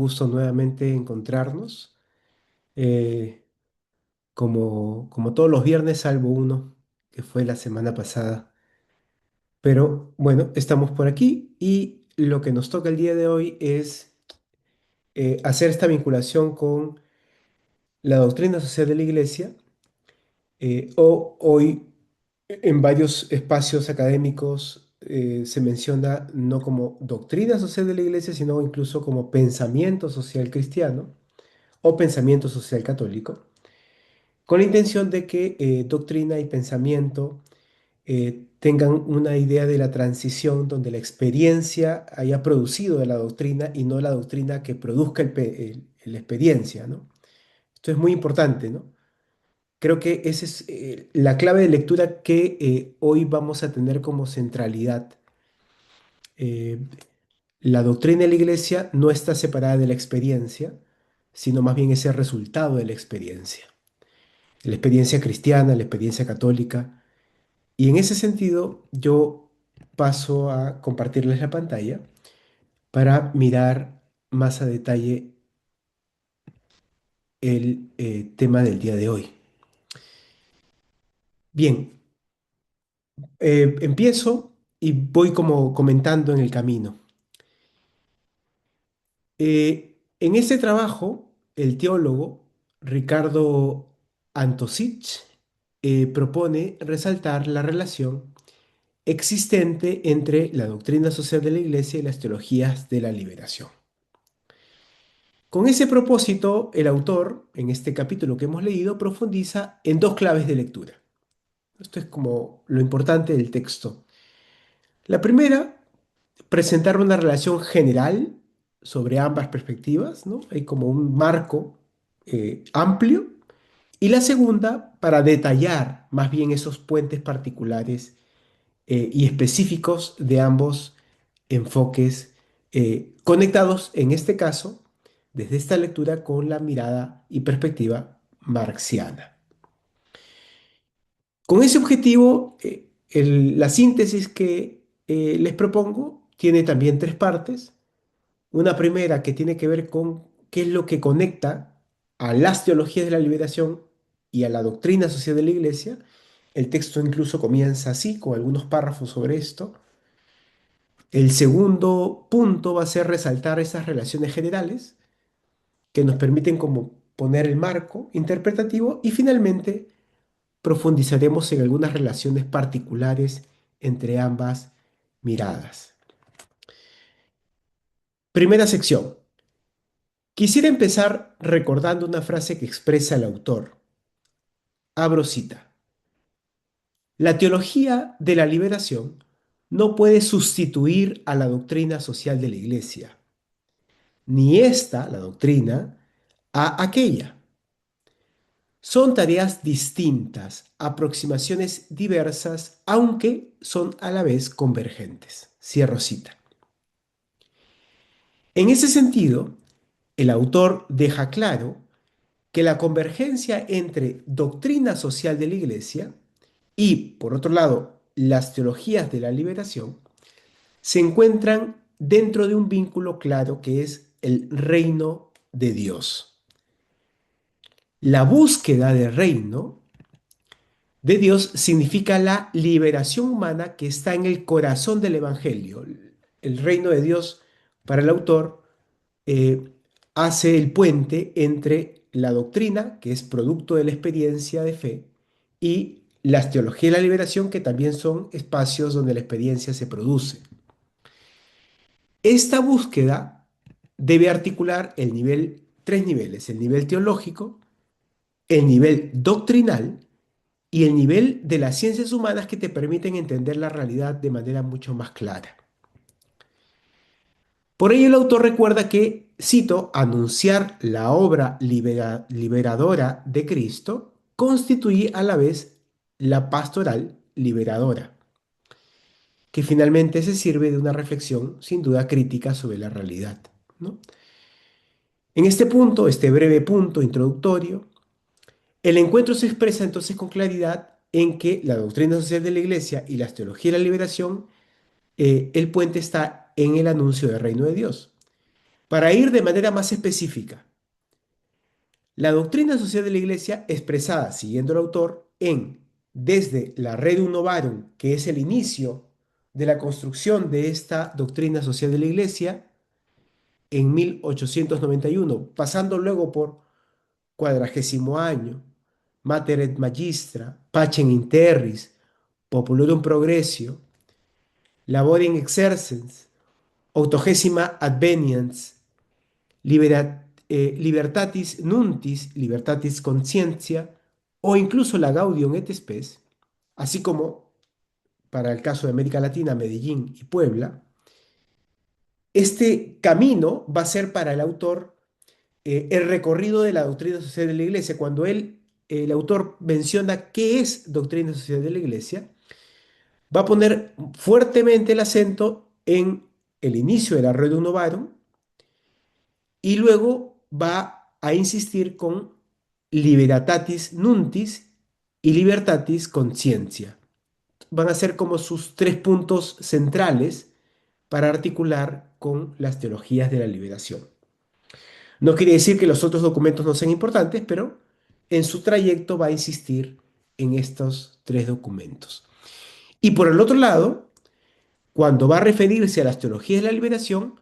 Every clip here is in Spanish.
gusto nuevamente encontrarnos, eh, como todos los viernes, salvo uno, que fue la semana pasada. Pero bueno, estamos por aquí y lo que nos toca el día de hoy es hacer esta vinculación con la doctrina social de la Iglesia, o hoy en varios espacios académicos se menciona no como doctrina social de la Iglesia, sino incluso como pensamiento social cristiano o pensamiento social católico, con la intención de que doctrina y pensamiento tengan una idea de la transición donde la experiencia haya producido de la doctrina y no la doctrina que produzca la experiencia, ¿no? Esto es muy importante, ¿no? Creo que esa es la clave de lectura que hoy vamos a tener como centralidad. Eh, la doctrina de la iglesia no está separada de la experiencia, sino más bien es el resultado de la experiencia cristiana, la experiencia católica. Y en ese sentido, yo paso a compartirles la pantalla para mirar más a detalle el tema del día de hoy. Bien, empiezo y voy como comentando en el camino. En este trabajo, el teólogo Ricardo Antosich propone resaltar la relación existente entre la doctrina social de la Iglesia y las teologías de la liberación. Con ese propósito, el autor, en este capítulo que hemos leído, profundiza en dos claves de lectura. Esto es como lo importante del texto. La primera, presentar una relación general sobre ambas perspectivas, ¿no? Hay como un marco amplio. Y la segunda, para detallar más bien esos puentes particulares y específicos de ambos enfoques, conectados en este caso, desde esta lectura, con la mirada y perspectiva marxiana. Con ese objetivo, la síntesis que les propongo tiene también tres partes. Una primera que tiene que ver con qué es lo que conecta a las teologías de la liberación y a la doctrina social de la Iglesia. El texto incluso comienza así, con algunos párrafos sobre esto. El segundo punto va a ser resaltar esas relaciones generales que nos permiten como poner el marco interpretativo, y finalmente profundizaremos en algunas relaciones particulares entre ambas miradas. Primera sección. Quisiera empezar recordando una frase que expresa el autor. Abro cita. La teología de la liberación no puede sustituir a la doctrina social de la Iglesia, ni esta, la doctrina, a aquella. Son tareas distintas, aproximaciones diversas, aunque son a la vez convergentes. Cierro cita. En ese sentido, el autor deja claro que la convergencia entre doctrina social de la Iglesia y, por otro lado, las teologías de la liberación se encuentran dentro de un vínculo claro que es el reino de Dios. La búsqueda del reino de Dios significa la liberación humana que está en el corazón del Evangelio. El reino de Dios, para el autor, eh, hace el puente entre la doctrina, que es producto de la experiencia de fe, y las teologías de la liberación, que también son espacios donde la experiencia se produce. Esta búsqueda debe articular tres niveles: el nivel teológico, el nivel doctrinal y el nivel de las ciencias humanas, que te permiten entender la realidad de manera mucho más clara. Por ello, el autor recuerda que, cito, anunciar la obra liberadora de Cristo constituye a la vez la pastoral liberadora, que finalmente se sirve de una reflexión sin duda crítica sobre la realidad, ¿no? En este punto, este breve punto introductorio, el encuentro se expresa entonces con claridad en que la doctrina social de la Iglesia y las teologías de la liberación, el puente está en el anuncio del reino de Dios. Para ir de manera más específica, la doctrina social de la Iglesia, expresada siguiendo el autor en desde la Rerum Novarum, que es el inicio de la construcción de esta doctrina social de la Iglesia, en 1891, pasando luego por Quadragésimo Año, Mater et Magistra, Pacem in Terris, Populorum Progressio, Laborem Exercens, Octogésima Adveniens, Libertatis Nuntis, Libertatis Conscientia, o incluso la Gaudium et Spes, así como para el caso de América Latina, Medellín y Puebla. Este camino va a ser para el autor el recorrido de la doctrina social de la Iglesia. Cuando el autor menciona qué es doctrina social de la Iglesia, va a poner fuertemente el acento en el inicio de la Rerum Novarum y luego va a insistir con Libertatis Nuntis y Libertatis Conscientia. Van a ser como sus tres puntos centrales para articular con las teologías de la liberación. No quiere decir que los otros documentos no sean importantes, pero en su trayecto va a insistir en estos tres documentos. Y por el otro lado, cuando va a referirse a las teologías de la liberación,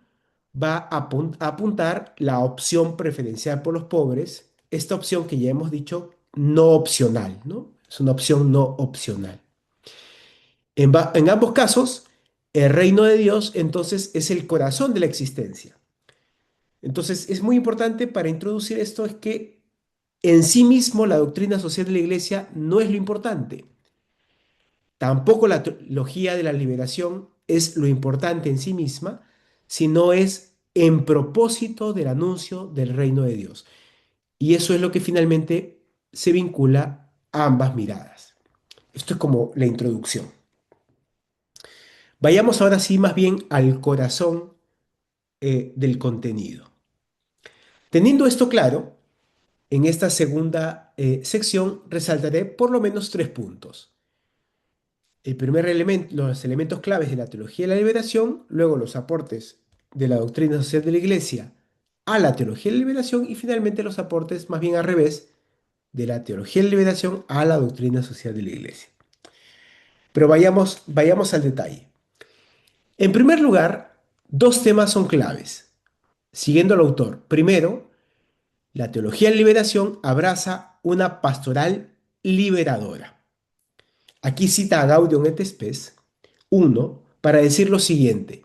va a apuntar la opción preferencial por los pobres, esta opción que ya hemos dicho, no opcional, ¿no? Es una opción no opcional. En ambos casos, el reino de Dios entonces es el corazón de la existencia. Entonces es muy importante para introducir esto es que en sí mismo la doctrina social de la Iglesia no es lo importante. Tampoco la teología de la liberación es lo importante en sí misma, sino es en propósito del anuncio del reino de Dios. Y eso es lo que finalmente se vincula a ambas miradas. Esto es como la introducción. Vayamos ahora sí más bien al corazón del contenido. Teniendo esto claro, en esta segunda sección resaltaré por lo menos tres puntos. El primer elemento, los elementos claves de la teología de la liberación, luego los aportes de la doctrina social de la Iglesia a la teología de la liberación y finalmente los aportes más bien al revés de la teología de la liberación a la doctrina social de la Iglesia. Pero vayamos al detalle. En primer lugar, dos temas son claves, siguiendo al autor. Primero, la teología de la liberación abraza una pastoral liberadora. Aquí cita a Gaudium et Spes 1 para decir lo siguiente: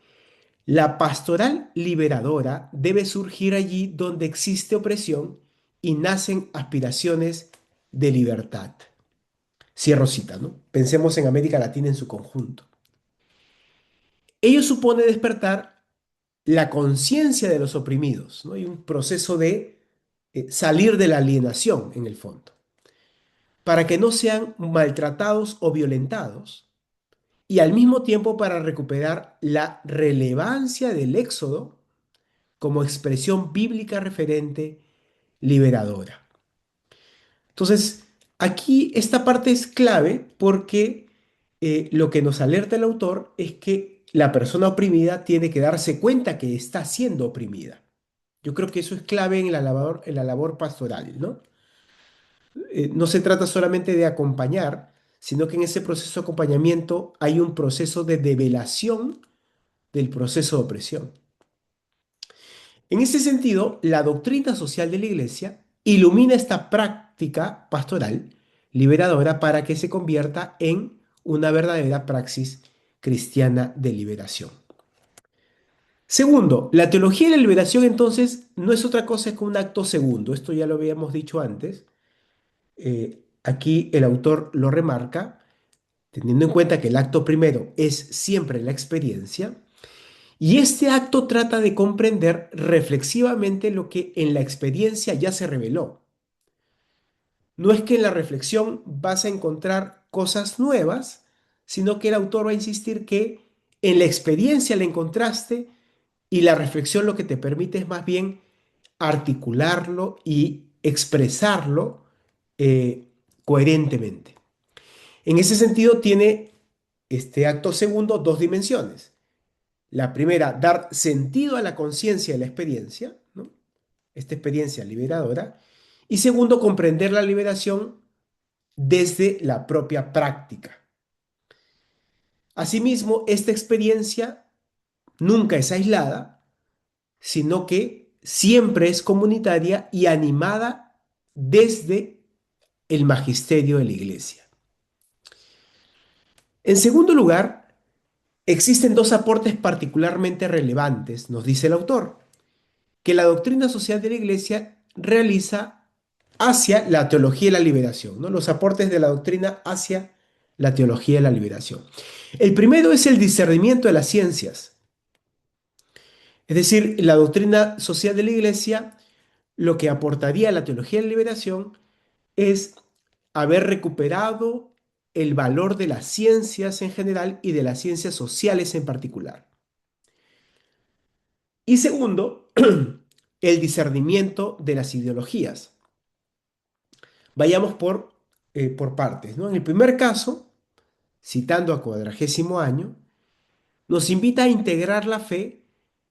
la pastoral liberadora debe surgir allí donde existe opresión y nacen aspiraciones de libertad. Cierro cita, ¿no? Pensemos en América Latina en su conjunto. Ello supone despertar la conciencia de los oprimidos, ¿no? Hay un proceso de salir de la alienación en el fondo, para que no sean maltratados o violentados, y al mismo tiempo para recuperar la relevancia del éxodo como expresión bíblica referente liberadora. Entonces, aquí esta parte es clave porque lo que nos alerta el autor es que la persona oprimida tiene que darse cuenta que está siendo oprimida. Yo creo que eso es clave en la labor pastoral, ¿no? No se trata solamente de acompañar, sino que en ese proceso de acompañamiento hay un proceso de develación del proceso de opresión. En ese sentido, la doctrina social de la Iglesia ilumina esta práctica pastoral liberadora para que se convierta en una verdadera praxis cristiana de liberación. Segundo, la teología de la liberación entonces no es otra cosa que un acto segundo. Esto ya lo habíamos dicho antes. Aquí el autor lo remarca, teniendo en cuenta que el acto primero es siempre la experiencia. Y este acto trata de comprender reflexivamente lo que en la experiencia ya se reveló. No es que en la reflexión vas a encontrar cosas nuevas, sino que el autor va a insistir que en la experiencia la encontraste y la reflexión lo que te permite es más bien articularlo y expresarlo coherentemente. En ese sentido tiene este acto segundo dos dimensiones. La primera, dar sentido a la conciencia de la experiencia, ¿no? Esta experiencia liberadora. Y segundo, comprender la liberación desde la propia práctica. Asimismo, esta experiencia nunca es aislada, sino que siempre es comunitaria y animada desde el magisterio de la Iglesia. En segundo lugar, existen dos aportes particularmente relevantes, nos dice el autor, que la doctrina social de la Iglesia realiza hacia la teología de la liberación, ¿no? Los aportes de la doctrina hacia la teología de la liberación. El primero es el discernimiento de las ciencias, es decir, la doctrina social de la Iglesia lo que aportaría a la teología de la liberación es haber recuperado el valor de las ciencias en general y de las ciencias sociales en particular. Y segundo, el discernimiento de las ideologías. Vayamos por partes, ¿no? En el primer caso, citando a Cuadragésimo Año, nos invita a integrar la fe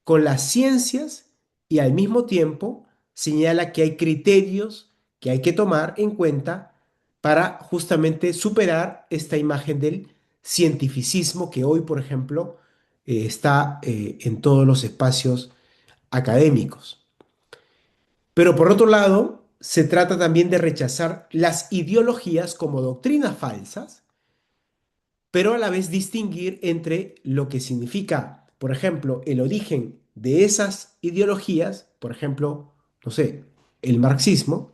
con las ciencias y al mismo tiempo señala que hay criterios que hay que tomar en cuenta para justamente superar esta imagen del cientificismo que hoy, por ejemplo, está en todos los espacios académicos. Pero por otro lado, se trata también de rechazar las ideologías como doctrinas falsas, pero a la vez distinguir entre lo que significa, por ejemplo, el origen de esas ideologías, por ejemplo, no sé, el marxismo,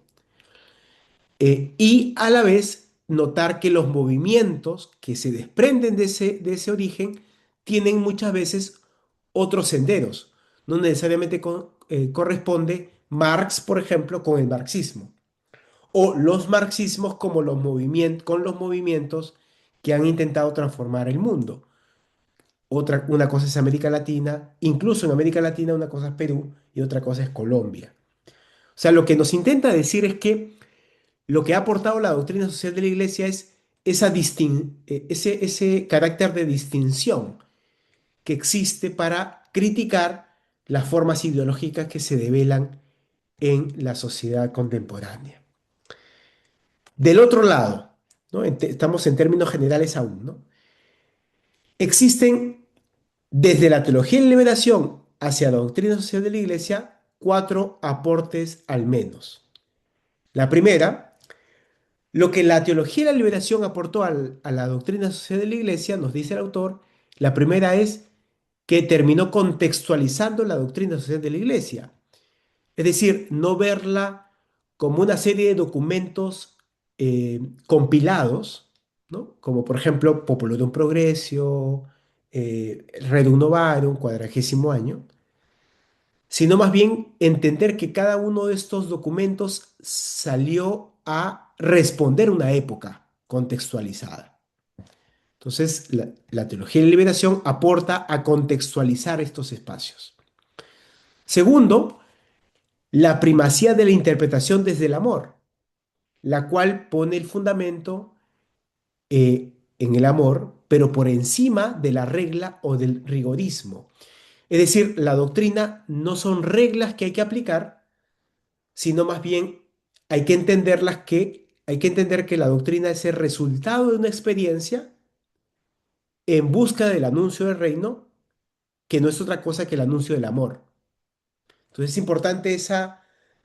y a la vez notar que los movimientos que se desprenden de ese origen tienen muchas veces otros senderos. No necesariamente corresponde Marx, por ejemplo, con el marxismo, o los marxismos como con los movimientos que han intentado transformar el mundo. Una cosa es América Latina, incluso en América Latina una cosa es Perú y otra cosa es Colombia. O sea, lo que nos intenta decir es que lo que ha aportado la doctrina social de la Iglesia es ese carácter de distinción que existe para criticar las formas ideológicas que se develan en la sociedad contemporánea. Del otro lado, ¿no? Estamos en términos generales aún, ¿no? Existen desde la teología de la liberación hacia la doctrina social de la Iglesia cuatro aportes al menos. La primera, lo que la teología de la liberación aportó a la doctrina social de la Iglesia, nos dice el autor, la primera es que terminó contextualizando la doctrina social de la Iglesia. Es decir, no verla como una serie de documentos compilados, ¿no? Como por ejemplo Populorum Progressio, Rerum Novarum, Cuadragésimo Año, sino más bien entender que cada uno de estos documentos salió a responder una época contextualizada. Entonces, la teología de la liberación aporta a contextualizar estos espacios. Segundo, la primacía de la interpretación desde el amor, la cual pone el fundamento en el amor, pero por encima de la regla o del rigorismo. Es decir, la doctrina no son reglas que hay que aplicar, sino más bien hay que entender que la doctrina es el resultado de una experiencia en busca del anuncio del reino, que no es otra cosa que el anuncio del amor. Entonces es importante esa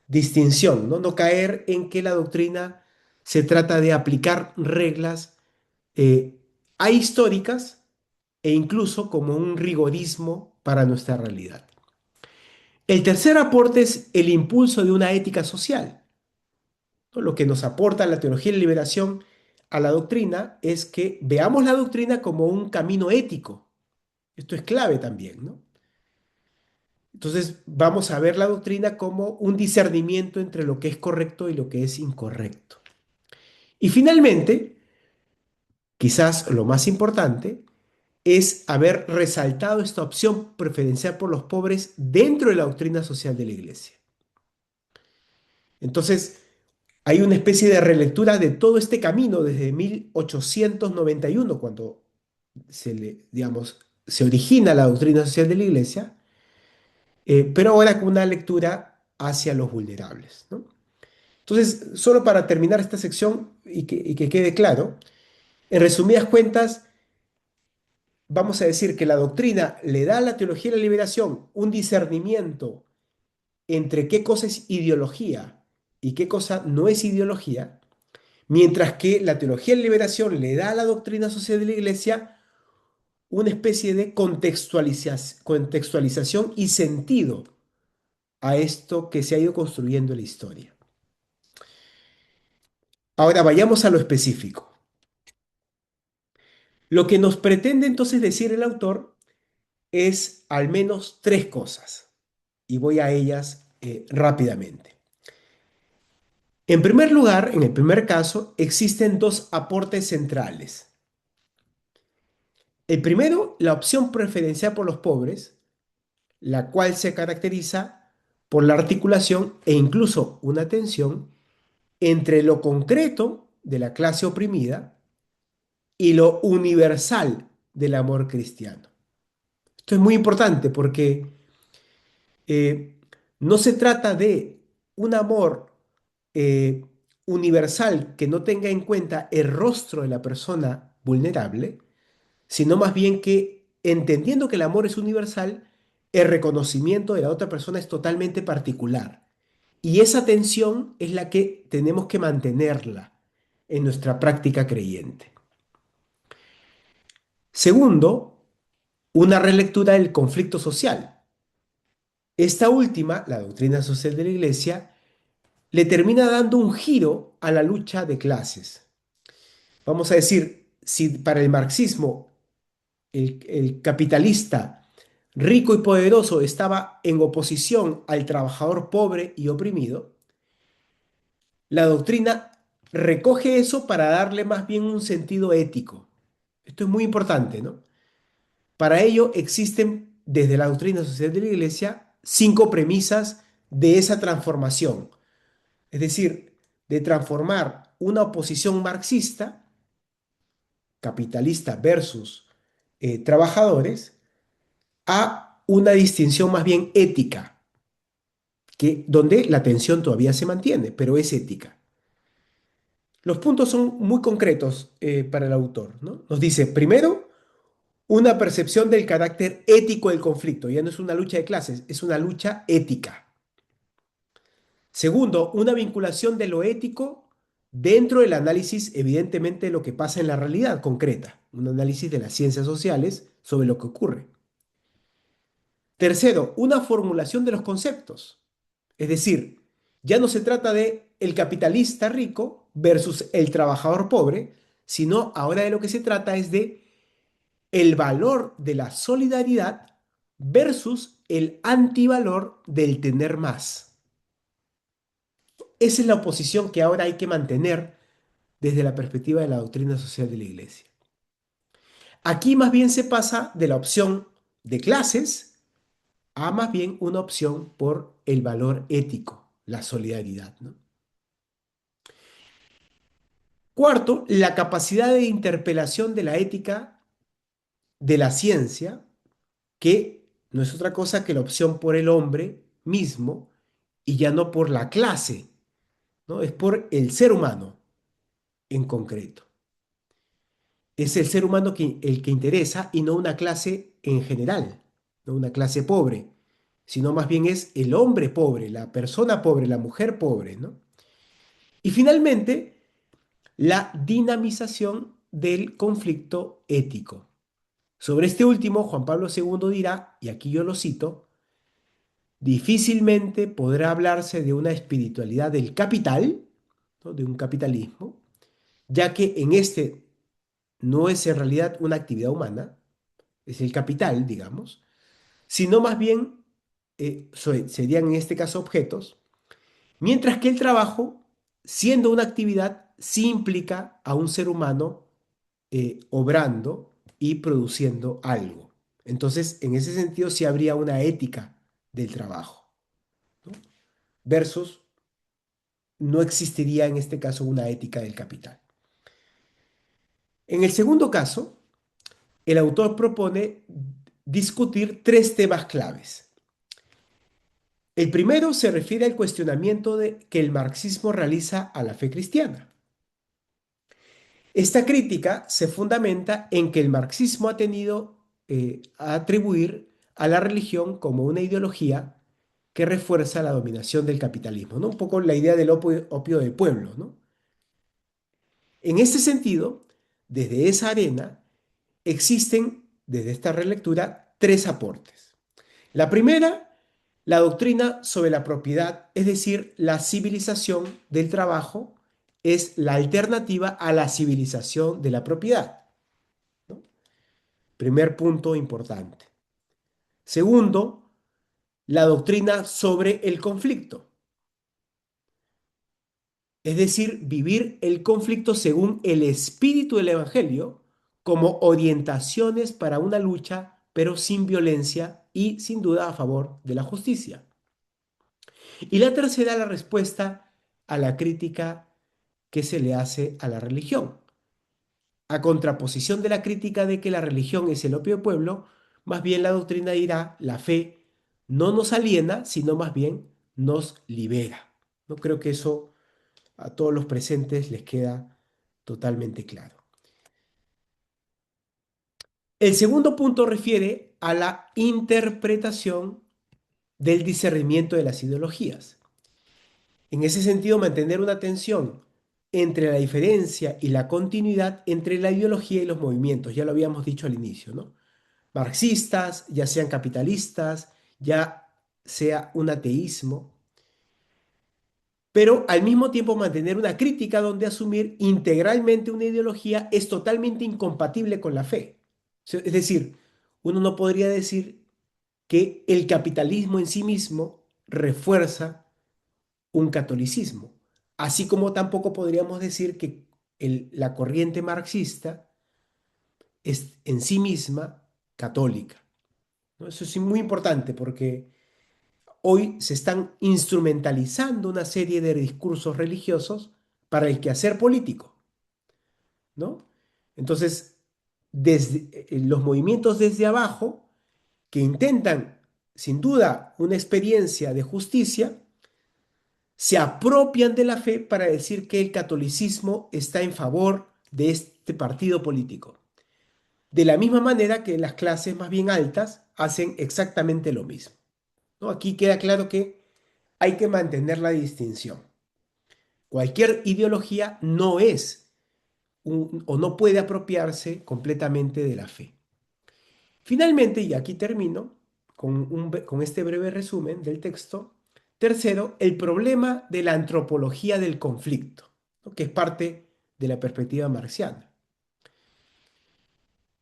distinción, ¿no? No caer en que la doctrina se trata de aplicar reglas eh, ahistóricas e incluso como un rigorismo para nuestra realidad. El tercer aporte es el impulso de una ética social, ¿no? Lo que nos aporta la teología de la liberación a la doctrina es que veamos la doctrina como un camino ético. Esto es clave también, ¿no? Entonces vamos a ver la doctrina como un discernimiento entre lo que es correcto y lo que es incorrecto. Y finalmente, quizás lo más importante, es haber resaltado esta opción preferencial por los pobres dentro de la doctrina social de la Iglesia. Entonces, hay una especie de relectura de todo este camino desde 1891, cuando digamos, se origina la doctrina social de la Iglesia, pero ahora con una lectura hacia los vulnerables, ¿no? Entonces, solo para terminar esta sección y que quede claro, en resumidas cuentas, vamos a decir que la doctrina le da a la teología de la liberación un discernimiento entre qué cosa es ideología y qué cosa no es ideología, mientras que la teología de la liberación le da a la doctrina social de la Iglesia una especie de contextualización y sentido a esto que se ha ido construyendo en la historia. Ahora vayamos a lo específico. Lo que nos pretende entonces decir el autor es al menos tres cosas, y voy a ellas rápidamente. En primer lugar, en el primer caso, existen dos aportes centrales. El primero, la opción preferencial por los pobres, la cual se caracteriza por la articulación e incluso una tensión entre lo concreto de la clase oprimida y lo universal del amor cristiano. Esto es muy importante porque eh, no se trata de un amor eh, universal que no tenga en cuenta el rostro de la persona vulnerable, sino más bien que entendiendo que el amor es universal, el reconocimiento de la otra persona es totalmente particular. Y esa tensión es la que tenemos que mantenerla en nuestra práctica creyente. Segundo, una relectura del conflicto social. Esta última, la doctrina social de la Iglesia, le termina dando un giro a la lucha de clases. Vamos a decir, si para el marxismo el capitalista rico y poderoso estaba en oposición al trabajador pobre y oprimido, la doctrina recoge eso para darle más bien un sentido ético. Esto es muy importante, ¿no? Para ello existen desde la doctrina social de la Iglesia cinco premisas de esa transformación. Es decir, de transformar una oposición marxista, capitalista versus trabajadores, a una distinción más bien ética, que, donde la tensión todavía se mantiene, pero es ética. Los puntos son muy concretos para el autor, ¿no? Nos dice, primero, una percepción del carácter ético del conflicto. Ya no es una lucha de clases, es una lucha ética. Segundo, una vinculación de lo ético dentro del análisis, evidentemente, de lo que pasa en la realidad concreta. Un análisis de las ciencias sociales sobre lo que ocurre. Tercero, una formulación de los conceptos. Es decir, ya no se trata de el capitalista rico versus el trabajador pobre, sino ahora de lo que se trata es de el valor de la solidaridad versus el antivalor del tener más. Esa es la oposición que ahora hay que mantener desde la perspectiva de la doctrina social de la Iglesia. Aquí más bien se pasa de la opción de clases a más bien una opción por el valor ético, la solidaridad, ¿no? Cuarto, la capacidad de interpelación de la ética de la ciencia, que no es otra cosa que la opción por el hombre mismo y ya no por la clase, ¿no? Es por el ser humano en concreto. Es el ser humano el que interesa y no una clase en general, no una clase pobre, sino más bien es el hombre pobre, la persona pobre, la mujer pobre, ¿no? Y finalmente, la dinamización del conflicto ético. Sobre este último, Juan Pablo II dirá, y aquí yo lo cito, difícilmente podrá hablarse de una espiritualidad del capital, ¿no? De un capitalismo, ya que en este no es en realidad una actividad humana, es el capital, digamos, sino más bien serían en este caso objetos, mientras que el trabajo, siendo una actividad, sí implica a un ser humano obrando y produciendo algo. Entonces, en ese sentido, sí habría una ética del trabajo, ¿no? Versus no existiría en este caso una ética del capital. En el segundo caso, el autor propone discutir tres temas claves. El primero se refiere al cuestionamiento que el marxismo realiza a la fe cristiana. Esta crítica se fundamenta en que el marxismo ha tenido a atribuir a la religión como una ideología que refuerza la dominación del capitalismo, ¿no? Un poco la idea del opio del pueblo, ¿no? En este sentido, desde esa arena existen, desde esta relectura, tres aportes. La primera, la doctrina sobre la propiedad, es decir, la civilización del trabajo es la alternativa a la civilización de la propiedad, ¿no? Primer punto importante. Segundo, la doctrina sobre el conflicto, es decir, vivir el conflicto según el espíritu del Evangelio como orientaciones para una lucha, pero sin violencia y sin duda a favor de la justicia. Y la tercera, la respuesta a la crítica que se le hace a la religión. A contraposición de la crítica de que la religión es el opio del pueblo, más bien la doctrina dirá, la fe no nos aliena, sino más bien nos libera. No creo que eso a todos los presentes les queda totalmente claro. El segundo punto refiere a la interpretación del discernimiento de las ideologías. En ese sentido, mantener una tensión entre la diferencia y la continuidad entre la ideología y los movimientos, ya lo habíamos dicho al inicio, ¿no? Marxistas, ya sean capitalistas, ya sea un ateísmo, pero al mismo tiempo mantener una crítica donde asumir integralmente una ideología es totalmente incompatible con la fe. Es decir, uno no podría decir que el capitalismo en sí mismo refuerza un catolicismo, así como tampoco podríamos decir que la corriente marxista es en sí misma católica, ¿no? Eso es muy importante porque hoy se están instrumentalizando una serie de discursos religiosos para el quehacer político, ¿no? Entonces, desde los movimientos desde abajo que intentan, sin duda, una experiencia de justicia, se apropian de la fe para decir que el catolicismo está en favor de este partido político. De la misma manera que las clases más bien altas hacen exactamente lo mismo, ¿no? Aquí queda claro que hay que mantener la distinción. Cualquier ideología no es o no puede apropiarse completamente de la fe. Finalmente, y aquí termino con este breve resumen del texto. Tercero, el problema de la antropología del conflicto, ¿no? Que es parte de la perspectiva marxiana.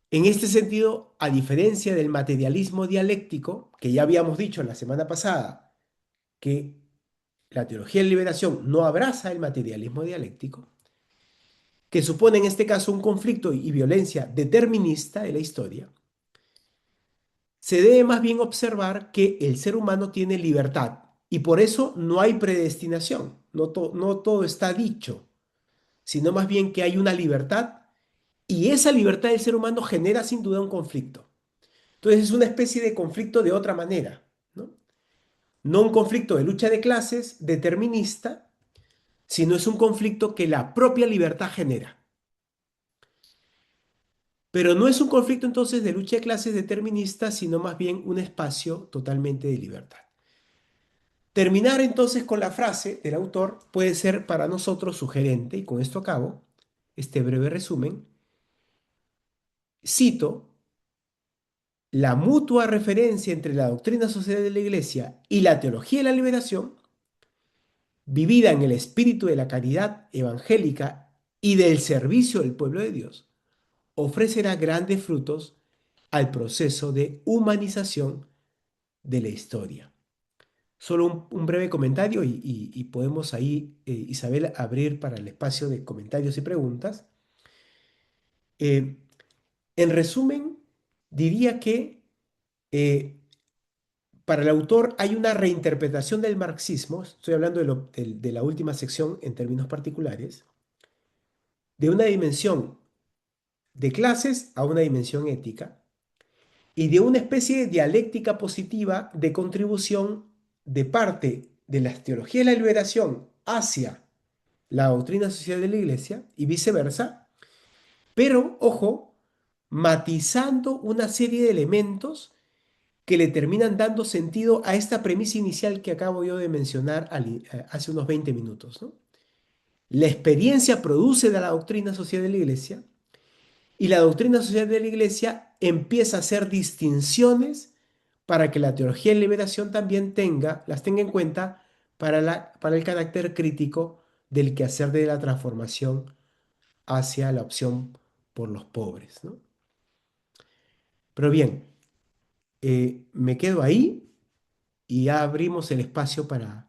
En este sentido, a diferencia del materialismo dialéctico, que ya habíamos dicho la semana pasada, que la teología de la liberación no abraza el materialismo dialéctico, que supone en este caso un conflicto y violencia determinista de la historia, se debe más bien observar que el ser humano tiene libertad y por eso no hay predestinación, no todo está dicho, sino más bien que hay una libertad y esa libertad del ser humano genera sin duda un conflicto. Entonces es una especie de conflicto de otra manera, ¿no? No un conflicto de lucha de clases determinista, sino es un conflicto que la propia libertad genera. Pero no es un conflicto entonces de lucha de clases determinista, sino más bien un espacio totalmente de libertad. Terminar entonces con la frase del autor puede ser para nosotros sugerente, y con esto acabo este breve resumen. Cito, la mutua referencia entre la doctrina social de la Iglesia y la teología de la liberación, vivida en el espíritu de la caridad evangélica y del servicio del pueblo de Dios, ofrecerá grandes frutos al proceso de humanización de la historia. Solo un breve comentario y podemos ahí, Isabel, abrir para el espacio de comentarios y preguntas. Eh, en resumen, diría que eh, para el autor hay una reinterpretación del marxismo, estoy hablando de la última sección en términos particulares, de una dimensión de clases a una dimensión ética, y de una especie de dialéctica positiva de contribución de parte de la teología de la liberación hacia la doctrina social de la Iglesia y viceversa, pero, ojo, matizando una serie de elementos que le terminan dando sentido a esta premisa inicial que acabo yo de mencionar hace unos 20 minutos, ¿no? La experiencia produce de la doctrina social de la Iglesia y la doctrina social de la Iglesia empieza a hacer distinciones para que la teología de liberación también las tenga en cuenta para el carácter crítico del quehacer de la transformación hacia la opción por los pobres, ¿no? Pero bien, me quedo ahí y ya abrimos el espacio para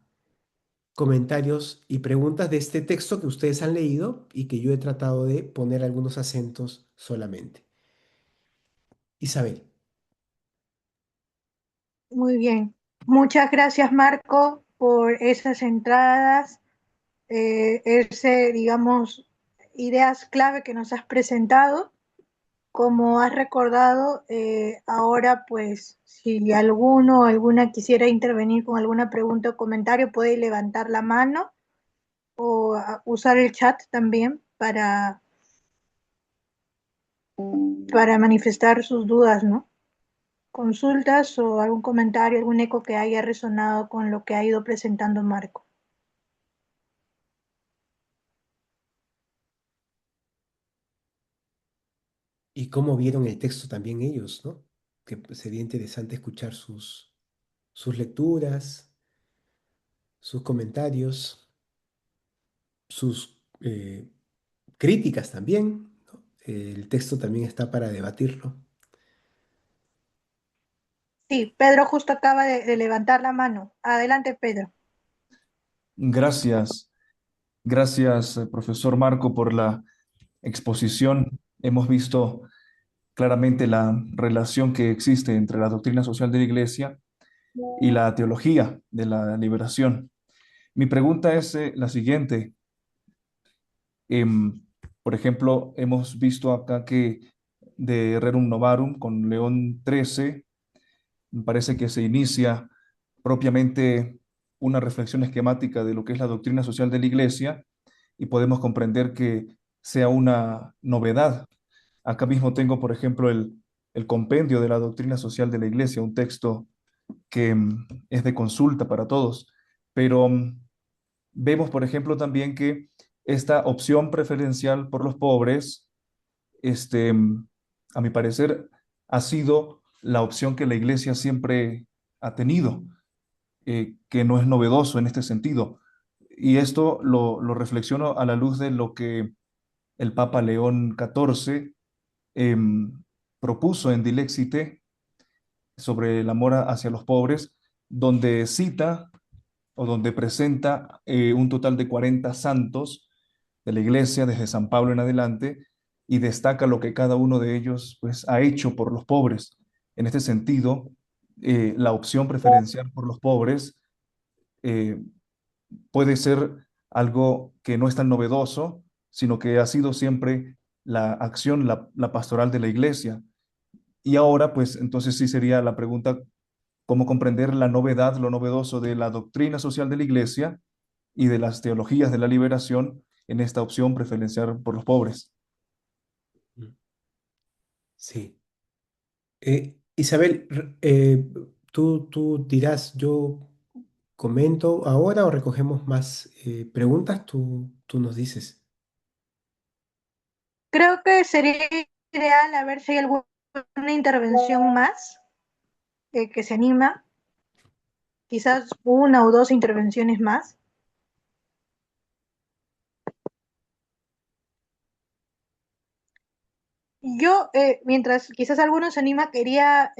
comentarios y preguntas de este texto que ustedes han leído y que yo he tratado de poner algunos acentos solamente. Isabel. Muy bien. Muchas gracias, Marco, por esas entradas, digamos, ideas clave que nos has presentado. Como has recordado, ahora pues si alguno o alguna quisiera intervenir con alguna pregunta o comentario, puede levantar la mano o usar el chat también para manifestar sus dudas, ¿no? Consultas o algún comentario, algún eco que haya resonado con lo que ha ido presentando Marco. Y cómo vieron el texto también ellos, ¿no? Que pues, sería interesante escuchar sus lecturas, sus comentarios, sus críticas también, ¿no? El texto también está para debatirlo. Sí, Pedro justo acaba de levantar la mano. Adelante, Pedro. Gracias, gracias, profesor Marco, por la exposición. Hemos visto claramente la relación que existe entre la doctrina social de la Iglesia y la teología de la liberación. Mi pregunta es la siguiente. Em, por ejemplo, hemos visto acá que de Rerum Novarum con León XIII, me parece que se inicia propiamente una reflexión esquemática de lo que es la doctrina social de la Iglesia y podemos comprender que sea una novedad. Acá mismo tengo, por ejemplo, el compendio de la doctrina social de la Iglesia, un texto que es de consulta para todos, pero vemos, por ejemplo, también que esta opción preferencial por los pobres, este, a mi parecer, ha sido la opción que la Iglesia siempre ha tenido, que no es novedoso en este sentido. Y esto lo reflexiono a la luz de lo que el Papa León XIV propuso en Dilexite sobre el amor hacia los pobres, donde cita o donde presenta un total de 40 santos de la iglesia desde San Pablo en adelante y destaca lo que cada uno de ellos pues, ha hecho por los pobres. En este sentido, la opción preferencial por los pobres eh, puede ser algo que no es tan novedoso, sino que ha sido siempre la acción, la pastoral de la iglesia. Y ahora, pues entonces sí sería la pregunta, ¿cómo comprender la novedad, lo novedoso de la doctrina social de la iglesia y de las teologías de la liberación en esta opción preferencial por los pobres? Mm. Sí. Isabel, tú dirás, yo comento ahora o recogemos más preguntas, tú nos dices. Creo que sería ideal a ver si hay alguna intervención más que se anima, quizás una o dos intervenciones más. Yo, mientras quizás algunos se anima, quería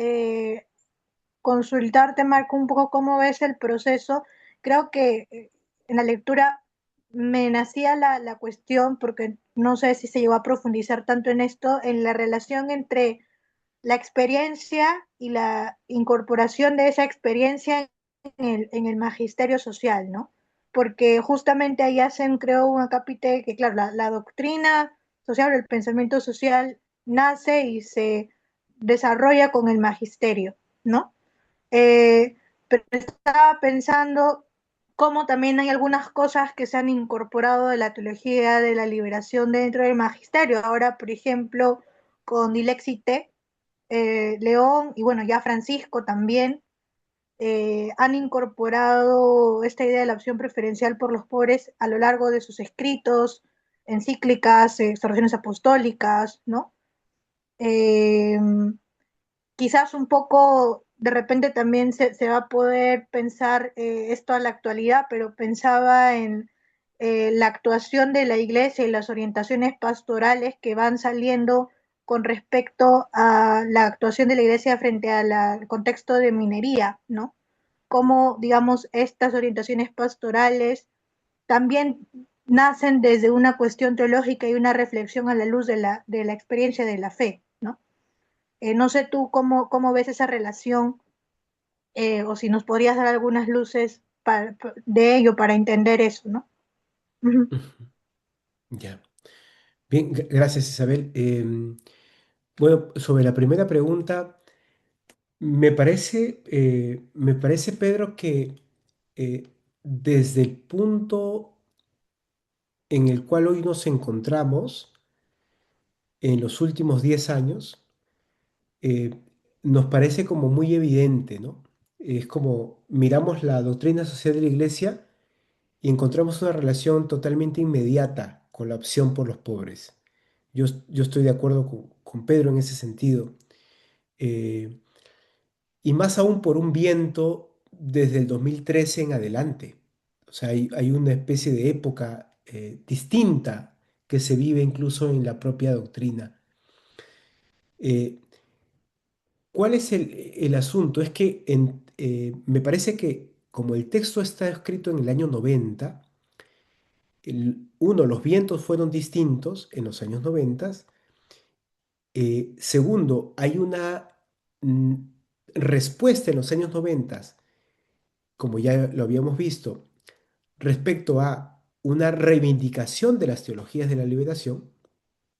consultarte, Marco, un poco cómo ves el proceso. Creo que en la lectura me nacía la cuestión, porque no sé si se llegó a profundizar tanto en esto, en la relación entre la experiencia y la incorporación de esa experiencia en el magisterio social, ¿no? Porque justamente ahí hacen, creo, un acápite que, claro, la doctrina social, el pensamiento social nace y se desarrolla con el magisterio, ¿no? Eh, pero estaba pensando cómo también hay algunas cosas que se han incorporado de la teología de la liberación dentro del magisterio. Ahora, por ejemplo, con Dilexite, León y bueno, ya Francisco también han incorporado esta idea de la opción preferencial por los pobres a lo largo de sus escritos, encíclicas, exhortaciones apostólicas, ¿no? Eh, Quizás un poco, de repente también se va a poder pensar esto a la actualidad, pero pensaba en la actuación de la iglesia y las orientaciones pastorales que van saliendo con respecto a la actuación de la iglesia frente al contexto de minería, ¿no? Cómo, digamos, estas orientaciones pastorales también nacen desde una cuestión teológica y una reflexión a la luz de la experiencia de la fe, ¿no? No sé tú cómo ves esa relación o si nos podrías dar algunas luces de ello para entender eso, ¿no? Ujú. Ujú. Ya. Bien, gracias Isabel. Bueno, sobre la primera pregunta, me parece, Pedro, que desde el punto en el cual hoy nos encontramos, en los últimos 10 años, eh, nos parece como muy evidente, ¿no? Es como miramos la doctrina social de la Iglesia y encontramos una relación totalmente inmediata con la opción por los pobres. Yo estoy de acuerdo con Pedro en ese sentido. Eh, y más aún por un viento desde el 2013 en adelante. O sea, hay una especie de época distinta que se vive incluso en la propia doctrina. Eh, ¿Cuál es el asunto? Es que me parece que como el texto está escrito en el año 90, uno, los vientos fueron distintos en los años 90. Segundo, hay una mm, respuesta en los años 90, como ya lo habíamos visto, respecto a una reivindicación de las teologías de la liberación,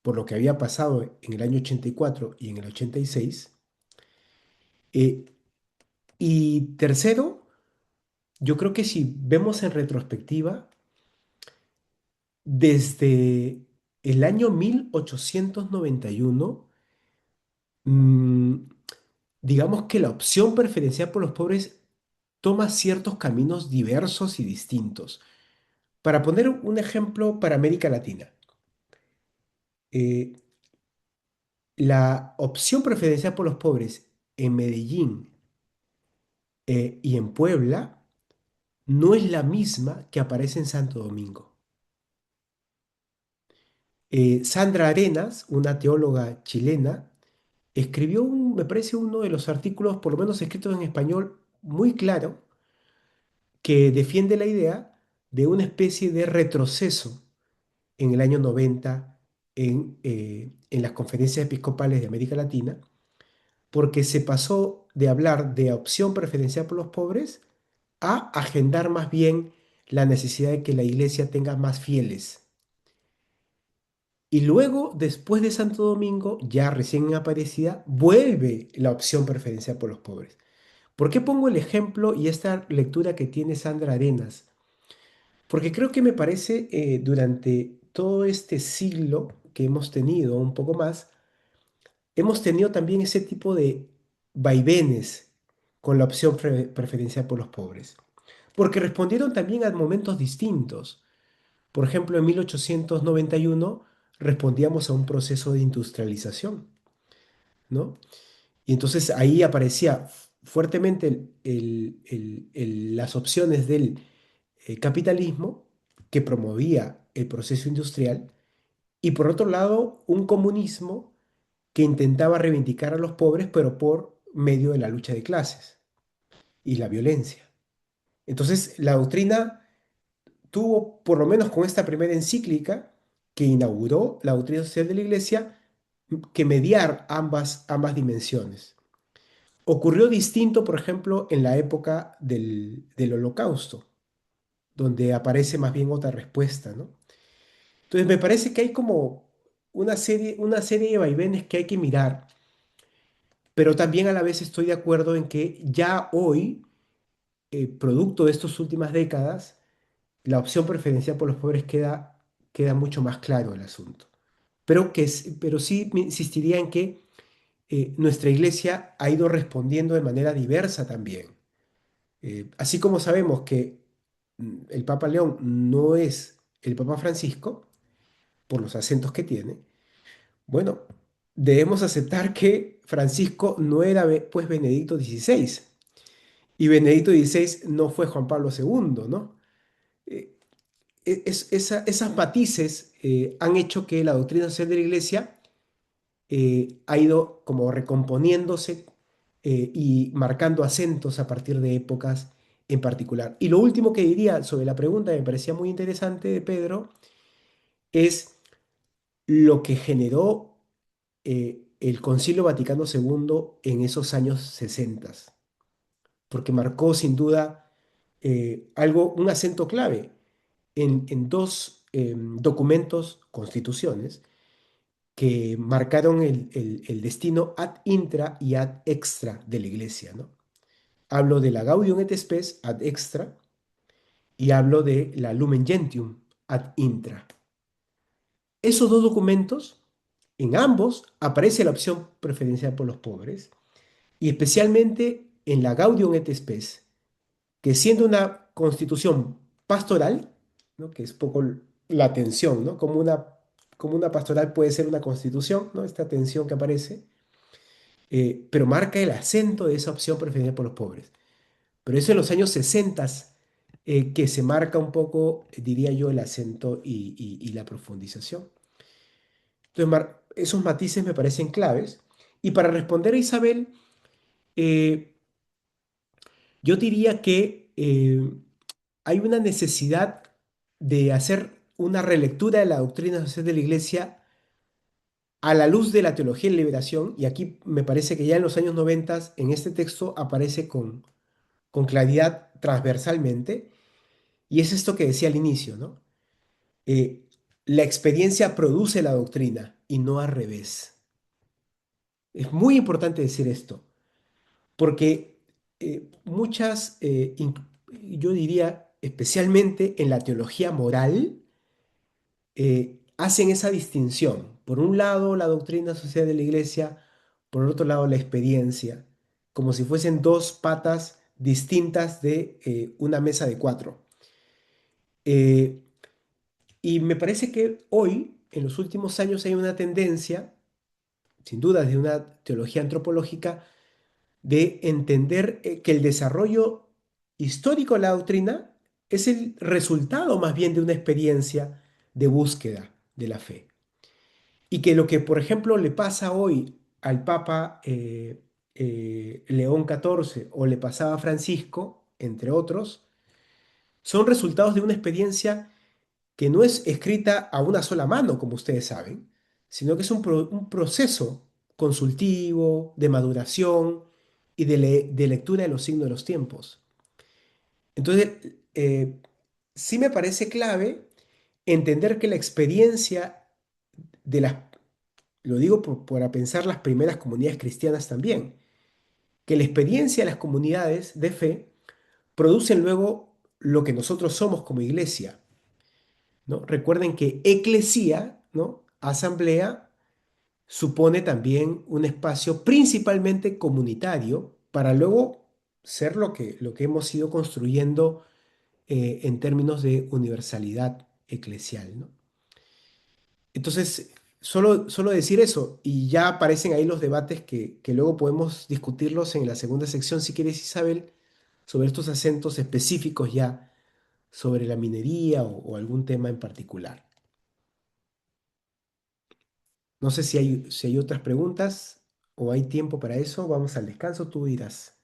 por lo que había pasado en el año 84 y en el 86. Eh, y tercero, yo creo que si vemos en retrospectiva, desde el año 1891, mm, digamos que la opción preferencial por los pobres toma ciertos caminos diversos y distintos. Para poner un ejemplo para América Latina, eh, la opción preferencial por los pobres en Medellín y en Puebla no es la misma que aparece en Santo Domingo. Sandra Arenas, una teóloga chilena, escribió, me parece, uno de los artículos, por lo menos escritos en español, muy claro, que defiende la idea de una especie de retroceso en el año 90 en las conferencias episcopales de América Latina, porque se pasó de hablar de opción preferencial por los pobres a agendar más bien la necesidad de que la iglesia tenga más fieles. Y luego, después de Santo Domingo, ya recién en Aparecida, vuelve la opción preferencial por los pobres. ¿Por qué pongo el ejemplo y esta lectura que tiene Sandra Arenas? Porque creo que me parece durante todo este siglo que hemos tenido, un poco más, hemos tenido también ese tipo de vaivenes con la opción preferencial por los pobres, porque respondieron también a momentos distintos. Por ejemplo, en 1891 respondíamos a un proceso de industrialización, ¿no? Y entonces ahí aparecía fuertemente las opciones del capitalismo que promovía el proceso industrial y por otro lado un comunismo que intentaba reivindicar a los pobres, pero por medio de la lucha de clases y la violencia. Entonces, la doctrina tuvo, por lo menos con esta primera encíclica que inauguró la doctrina social de la Iglesia, que mediar ambas dimensiones. Ocurrió distinto, por ejemplo, en la época del Holocausto, donde aparece más bien otra respuesta, ¿no? Entonces, me parece que hay como una serie de vaivenes que hay que mirar. pero también a la vez estoy de acuerdo en que ya hoy, producto de estas últimas décadas, la opción preferencial por los pobres queda mucho más claro el asunto. Pero sí me insistiría en que nuestra iglesia ha ido respondiendo de manera diversa también. Así como sabemos que el Papa León no es el Papa Francisco, por los acentos que tiene, bueno, debemos aceptar que Francisco no era pues Benedicto XVI y Benedicto XVI no fue Juan Pablo II, ¿no? Eh, esas matices han hecho que la doctrina social de la iglesia ha ido como recomponiéndose y marcando acentos a partir de épocas en particular. Y lo último que diría sobre la pregunta que me parecía muy interesante de Pedro es lo que generó el Concilio Vaticano II en esos años 60, porque marcó sin duda un acento clave en dos documentos, constituciones, que marcaron el destino ad intra y ad extra de la iglesia, ¿no? Hablo de la Gaudium et Spes ad extra y hablo de la Lumen Gentium ad intra. Esos dos documentos, en ambos aparece la opción preferencial por los pobres y especialmente en la Gaudium et Spes, que siendo una constitución pastoral, ¿no? Que es poco la tensión, ¿no? Como una pastoral puede ser una constitución, ¿no? Esta tensión que aparece, pero marca el acento de esa opción preferida por los pobres. Pero eso en los años 60 que se marca un poco, diría yo, el acento y la profundización. Entonces, esos matices me parecen claves. Y para responder a Isabel, eh, yo diría que hay una necesidad de hacer una relectura de la doctrina social de la Iglesia a la luz de la teología de liberación, y aquí me parece que ya en los años 90 en este texto aparece con claridad transversalmente, y es esto que decía al inicio, ¿no? Eh, la experiencia produce la doctrina y no al revés. Es muy importante decir esto, porque yo diría, especialmente en la teología moral, hacen esa distinción. Por un lado, la doctrina social de la iglesia, por otro lado, la experiencia, como si fuesen dos patas distintas de una mesa de cuatro. Eh, y me parece que hoy, en los últimos años, hay una tendencia, sin duda, de una teología antropológica, de entender que el desarrollo histórico de la doctrina es el resultado más bien de una experiencia de búsqueda de la fe. Y que lo que, por ejemplo, le pasa hoy al Papa León XIV o le pasaba a Francisco, entre otros, son resultados de una experiencia que no es escrita a una sola mano, como ustedes saben, sino que es un proceso consultivo, de maduración y de lectura de los signos de los tiempos. Entonces, sí me parece clave entender que la experiencia de las, lo digo para pensar las primeras comunidades cristianas también, que la experiencia de las comunidades de fe producen luego lo que nosotros somos como iglesia, ¿no? Recuerden que eclesía, ¿no? Asamblea, supone también un espacio principalmente comunitario para luego ser lo que hemos ido construyendo en términos de universalidad eclesial, ¿no? Entonces, solo decir eso y ya aparecen ahí los debates que luego podemos discutirlos en la segunda sección, si quieres, Isabel, sobre estos acentos específicos ya sobre la minería o algún tema en particular. No sé si hay otras preguntas o hay tiempo para eso. Vamos al descanso, tú dirás.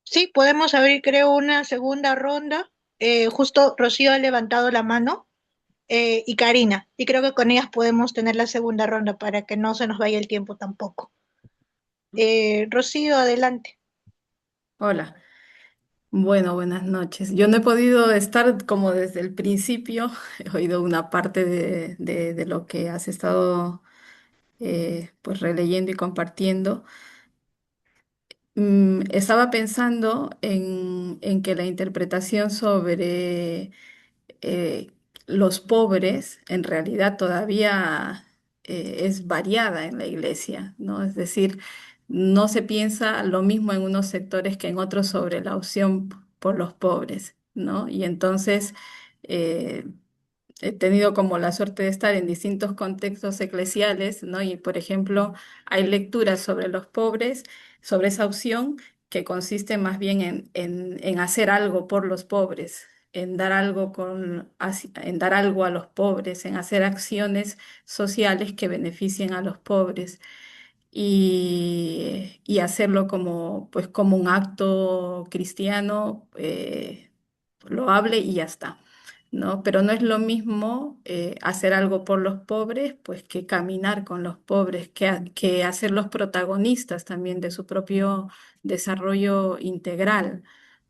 Sí, podemos abrir, creo, una segunda ronda. Justo Rocío ha levantado la mano y Karina. Y creo que con ellas podemos tener la segunda ronda para que no se nos vaya el tiempo tampoco. Rocío, adelante. Hola, bueno, buenas noches. Yo no he podido estar como desde el principio, he oído una parte de lo que has estado pues releyendo y compartiendo. Estaba pensando en que la interpretación sobre eh, los pobres en realidad todavía es variada en la iglesia, ¿no? Es decir, no se piensa lo mismo en unos sectores que en otros sobre la opción por los pobres, ¿no? Y entonces eh, he tenido como la suerte de estar en distintos contextos eclesiales, ¿no? Y por ejemplo, hay lecturas sobre los pobres, sobre esa opción que consiste más bien en hacer algo por los pobres, en dar algo en dar algo a los pobres, en hacer acciones sociales que beneficien a los pobres y hacerlo como, pues, como un acto cristiano loable y ya está, ¿no? Pero no es lo mismo hacer algo por los pobres, pues, que caminar con los pobres, que hacerlos protagonistas también de su propio desarrollo integral,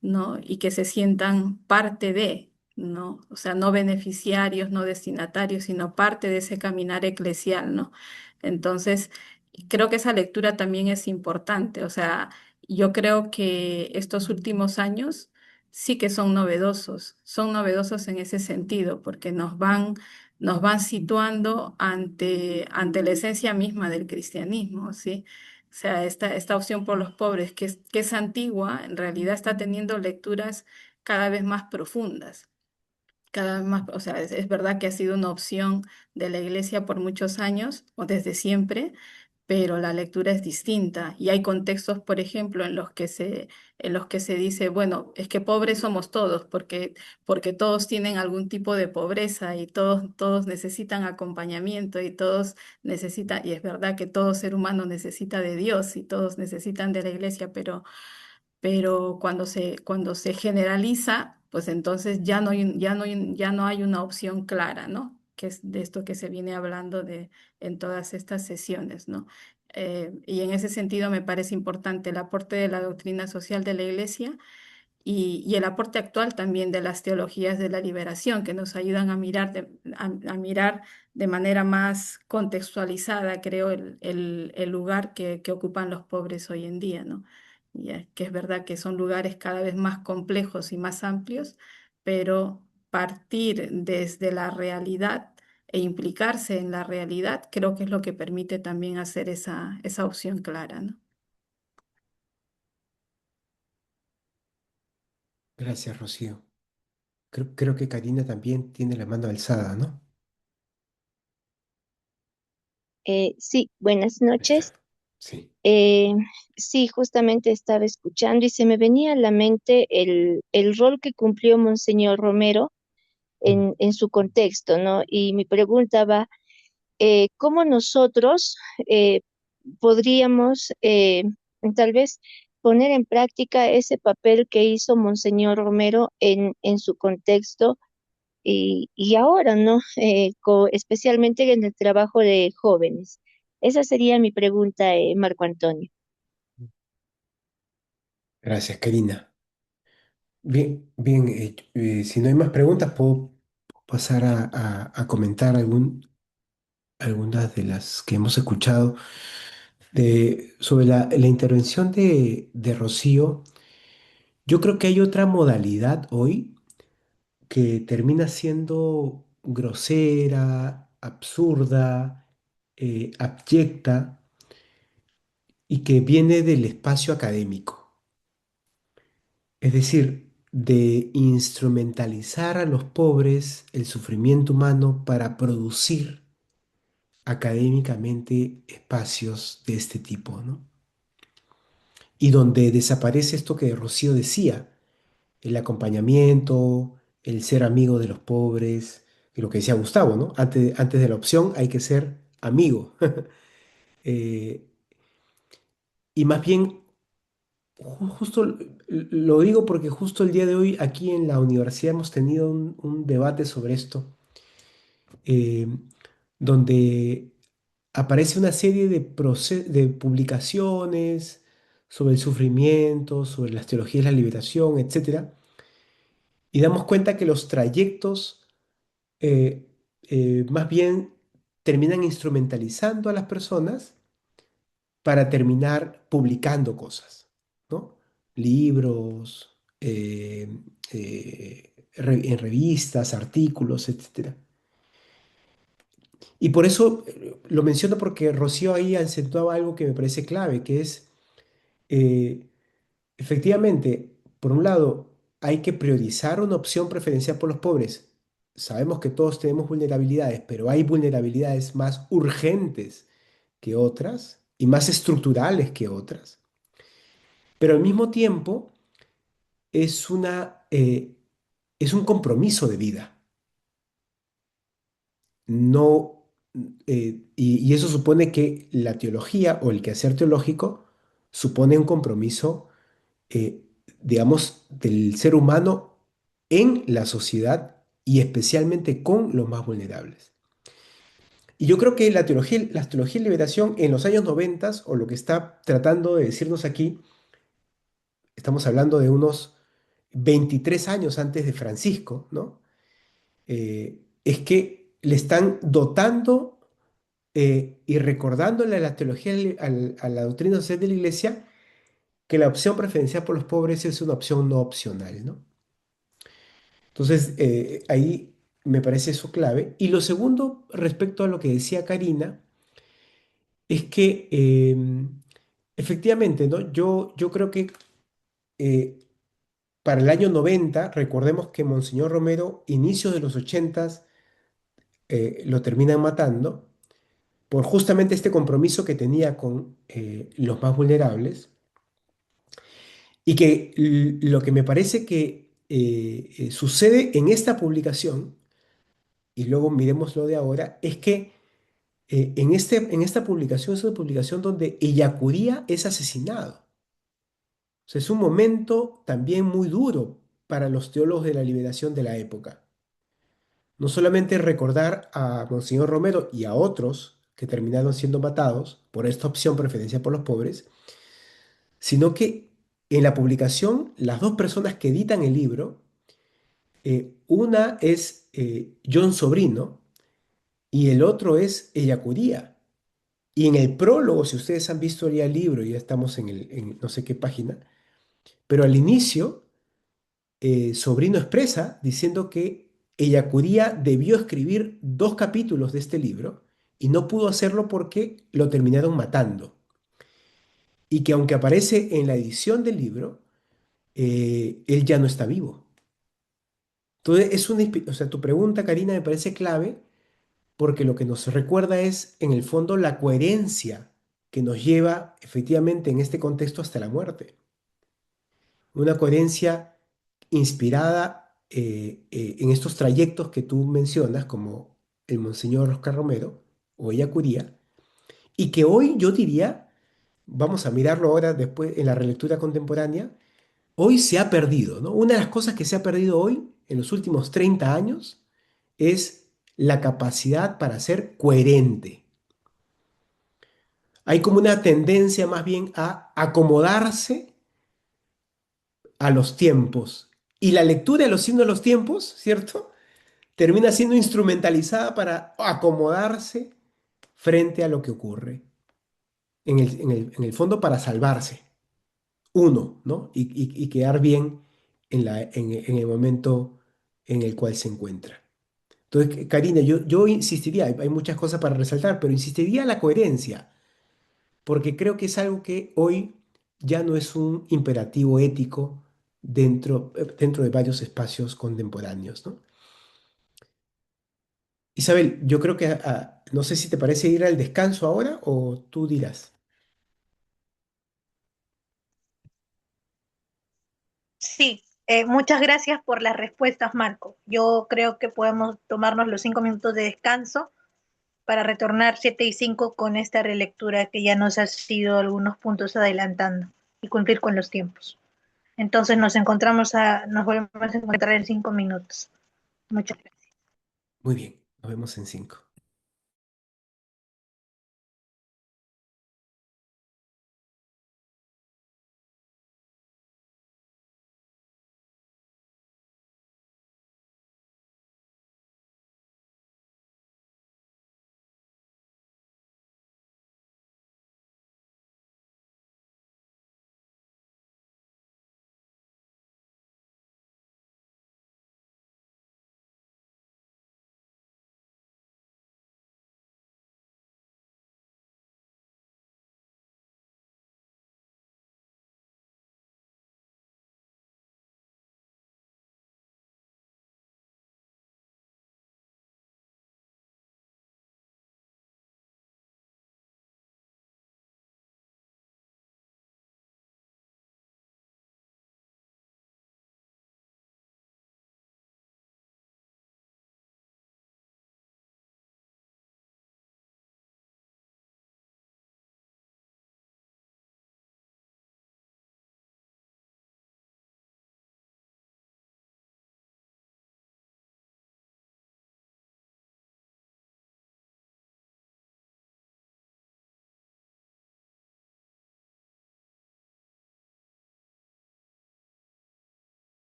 ¿no? Y que se sientan parte de, ¿no? O sea, no beneficiarios, no destinatarios, sino parte de ese caminar eclesial, ¿no? Entonces, creo que esa lectura también es importante. O sea, yo creo que estos últimos años sí que son novedosos en ese sentido, porque nos van situando ante la esencia misma del cristianismo, ¿sí? O sea, esta opción por los pobres, que es antigua, en realidad está teniendo lecturas cada vez más profundas. Cada vez más, o sea, es verdad que ha sido una opción de la iglesia por muchos años o desde siempre, pero la lectura es distinta y hay contextos, por ejemplo, en los que se dice, bueno, es que pobres somos todos, porque todos tienen algún tipo de pobreza y todos necesitan acompañamiento y todos necesitan, y es verdad que todo ser humano necesita de Dios y todos necesitan de la iglesia, pero cuando se generaliza, pues entonces ya no hay una opción clara, ¿no? Que es de esto que se viene hablando en todas estas sesiones, ¿no? Y en ese sentido me parece importante el aporte de la doctrina social de la Iglesia y el aporte actual también de las teologías de la liberación, que nos ayudan a mirar de manera más contextualizada, creo, el lugar que ocupan los pobres hoy en día, ¿no? Ya, que es verdad que son lugares cada vez más complejos y más amplios, pero partir desde la realidad e implicarse en la realidad, creo que es lo que permite también hacer esa opción clara, ¿no? Gracias, Rocío. Creo que Karina también tiene la mano alzada, ¿no? Sí, buenas Ahí está. noches. Sí. Eh, sí, justamente estaba escuchando y se me venía a la mente el rol que cumplió Monseñor Romero Mm. en su contexto, ¿no? Y mi pregunta va, ¿cómo nosotros eh, podríamos tal vez poner en práctica ese papel que hizo Monseñor Romero en su contexto y ahora, ¿no? Especialmente en el trabajo de jóvenes. Esa sería mi pregunta, Marco Antonio. Gracias, Karina. Bien, bien, si no hay más preguntas, puedo pasar a comentar algunas de las que hemos escuchado sobre la intervención de Rocío. Yo creo que hay otra modalidad hoy que termina siendo grosera, absurda, abyecta y que viene del espacio académico. Es decir, de instrumentalizar a los pobres, el sufrimiento humano, para producir académicamente espacios de este tipo, ¿no? Y donde desaparece esto que Rocío decía, el acompañamiento, el ser amigo de los pobres, y lo que decía Gustavo, ¿no? Antes de la opción hay que ser amigo. Eh, y más bien, justo lo digo porque justo el día de hoy aquí en la universidad hemos tenido un debate sobre esto, eh, donde aparece una serie de publicaciones sobre el sufrimiento, sobre las teologías de la liberación, etcétera, y damos cuenta que los trayectos más bien terminan instrumentalizando a las personas para terminar publicando cosas, ¿no? Libros, en revistas, artículos, etcétera. Y por eso lo menciono porque Rocío ahí acentuaba algo que me parece clave, que es, eh, efectivamente, por un lado, hay que priorizar una opción preferencial por los pobres. Sabemos que todos tenemos vulnerabilidades, pero hay vulnerabilidades más urgentes que otras y más estructurales que otras. Pero al mismo tiempo es un compromiso de vida. No, y eso supone que la teología o el quehacer teológico supone un compromiso, eh, digamos, del ser humano en la sociedad y especialmente con los más vulnerables. Y yo creo que la teología de liberación en los años 90, o lo que está tratando de decirnos aquí, estamos hablando de unos 23 años antes de Francisco, ¿no? Es que le están dotando y recordándole a la teología, a la doctrina social de la Iglesia, que la opción preferencial por los pobres es una opción no opcional, ¿no? Entonces, ahí me parece eso clave. Y lo segundo, respecto a lo que decía Karina, es que efectivamente, ¿no? Yo creo que eh, para el año 90, recordemos que Monseñor Romero, inicios de los 80, lo terminan matando por justamente este compromiso que tenía con los más vulnerables y que lo que me parece que sucede en esta publicación, y luego miremos lo de ahora, es que en esta publicación es una publicación donde Ellacuría es asesinado. O sea, es un momento también muy duro para los teólogos de la liberación de la época. No solamente recordar a Monseñor Romero y a otros que terminaron siendo matados por esta opción preferencia por los pobres, sino que en la publicación las dos personas que editan el libro, una es John Sobrino y el otro es Ellacuría. Y en el prólogo, si ustedes han visto ya el libro, ya estamos en no sé qué página, pero al inicio, Sobrino expresa diciendo que Ellacuría debió escribir 2 capítulos de este libro y no pudo hacerlo porque lo terminaron matando. Y que aunque aparece en la edición del libro, él ya no está vivo. Entonces, o sea, tu pregunta, Karina, me parece clave porque lo que nos recuerda es, en el fondo, la coherencia que nos lleva efectivamente en este contexto hasta la muerte. Una coherencia inspirada en estos trayectos que tú mencionas, como el Monseñor Oscar Romero o ella Curía, y que hoy yo diría, vamos a mirarlo ahora después en la relectura contemporánea, hoy se ha perdido, ¿no? Una de las cosas que se ha perdido hoy, en los últimos 30 años, es la capacidad para ser coherente. Hay como una tendencia más bien a acomodarse a los tiempos. Y la lectura de los signos de los tiempos, ¿cierto? Termina siendo instrumentalizada para acomodarse frente a lo que ocurre. En el fondo para salvarse uno, ¿no? Y quedar bien en el momento en el cual se encuentra. Entonces, Karina, yo insistiría, hay muchas cosas para resaltar, pero insistiría en la coherencia, porque creo que es algo que hoy ya no es un imperativo ético dentro de varios espacios contemporáneos, ¿no? Isabel, yo creo que no sé si te parece ir al descanso ahora o tú dirás. Sí, muchas gracias por las respuestas, Marco. Yo creo que podemos tomarnos los 5 minutos de descanso para retornar 7:05 con esta relectura que ya nos ha sido algunos puntos adelantando y cumplir con los tiempos. Entonces nos volvemos a encontrar en 5 minutos. Muchas gracias. Muy bien, nos vemos en 5.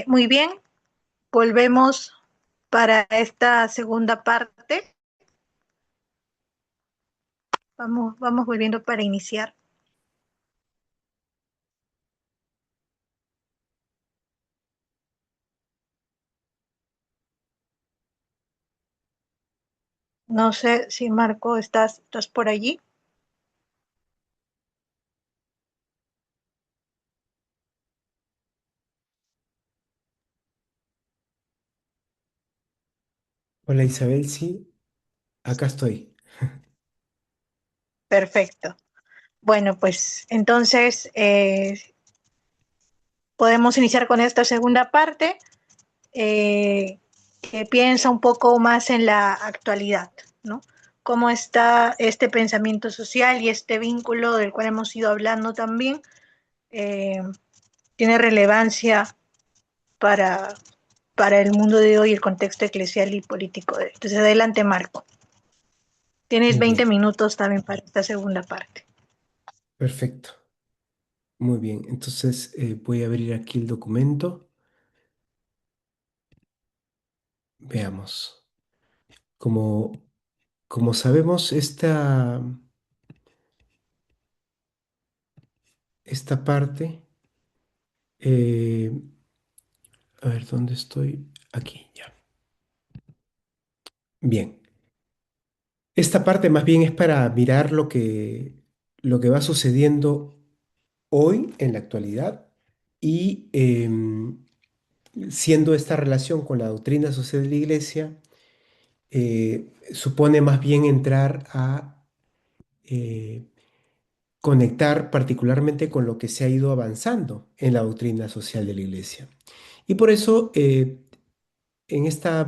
Muy bien, volvemos para esta segunda parte. Vamos volviendo para iniciar. No sé si Marco estás por allí. Hola Isabel, sí, acá estoy. Perfecto. Bueno, pues entonces podemos iniciar con esta segunda parte, que piensa un poco más en la actualidad, ¿no? Cómo está este pensamiento social y este vínculo del cual hemos ido hablando también, eh, tiene relevancia para, para el mundo de hoy, el contexto eclesial y político de hoy. Entonces, adelante, Marco. Tienes Muy 20 bien, minutos también para esta segunda parte. perfecto. Muy bien, entonces voy a abrir aquí el documento. Veamos. Como, como sabemos, esta parte, eh, a ver, ¿dónde estoy? Aquí, ya. Bien, esta parte más bien es para mirar lo que va sucediendo hoy en la actualidad y siendo esta relación con la doctrina social de la Iglesia, supone más bien entrar a eh, conectar particularmente con lo que se ha ido avanzando en la doctrina social de la Iglesia. Y por eso, en este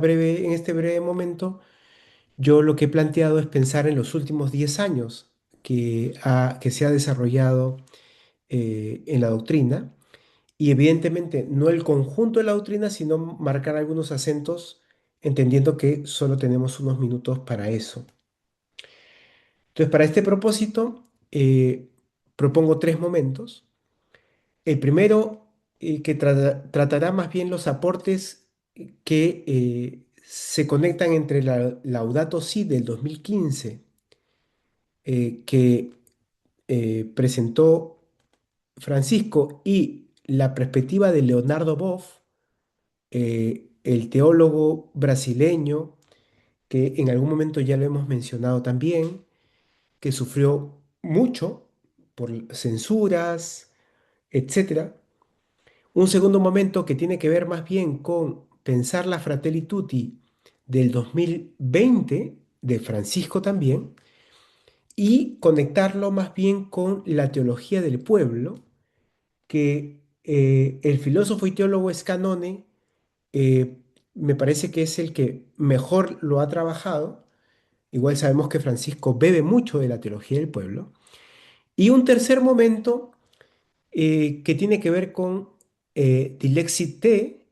breve momento, yo lo que he planteado es pensar en los últimos 10 años que se ha desarrollado en la doctrina y evidentemente no el conjunto de la doctrina, sino marcar algunos acentos, entendiendo que solo tenemos unos minutos para eso. Entonces, para este propósito, propongo tres momentos. El primero, que tratará más bien los aportes que se conectan entre la Laudato Si del 2015, que presentó Francisco, y la perspectiva de Leonardo Boff, el teólogo brasileño, que en algún momento ya lo hemos mencionado también, que sufrió mucho por censuras, etcétera. Un segundo momento que tiene que ver más bien con pensar la Fratelli Tutti del 2020, de Francisco también, y conectarlo más bien con la teología del pueblo, que el filósofo y teólogo Scanone eh, me parece que es el que mejor lo ha trabajado. Igual sabemos que Francisco bebe mucho de la teología del pueblo. Y un tercer momento que tiene que ver con Dilexit Te,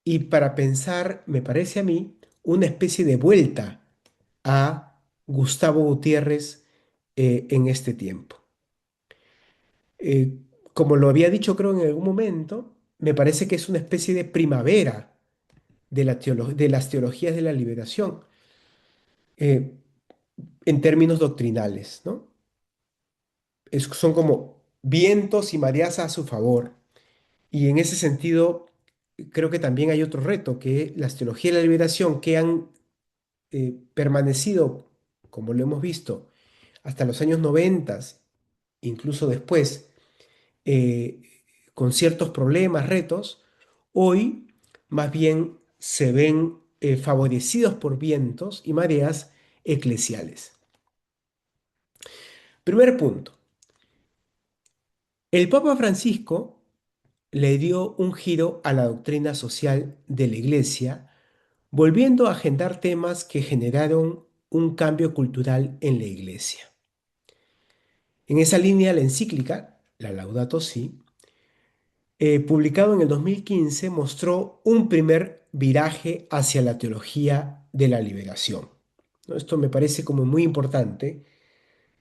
y para pensar, me parece a mí, una especie de vuelta a Gustavo Gutiérrez en este tiempo. Eh, Como lo había dicho creo en algún momento, me parece que es una especie de primavera de de las teologías de la liberación eh, en términos doctrinales, ¿no? Son como vientos y mareas a su favor. Y en ese sentido, creo que también hay otro reto, que las teologías de la liberación que han permanecido, como lo hemos visto, hasta los años 90, incluso después, eh, con ciertos problemas, retos, hoy más bien se ven favorecidos por vientos y mareas eclesiales. Primer punto, el Papa Francisco le dio un giro a la doctrina social de la Iglesia, volviendo a agendar temas que generaron un cambio cultural en la Iglesia. En esa línea, la encíclica, la Laudato Si, publicado en el 2015, mostró un primer viraje hacia la teología de la liberación, ¿no? Esto me parece como muy importante.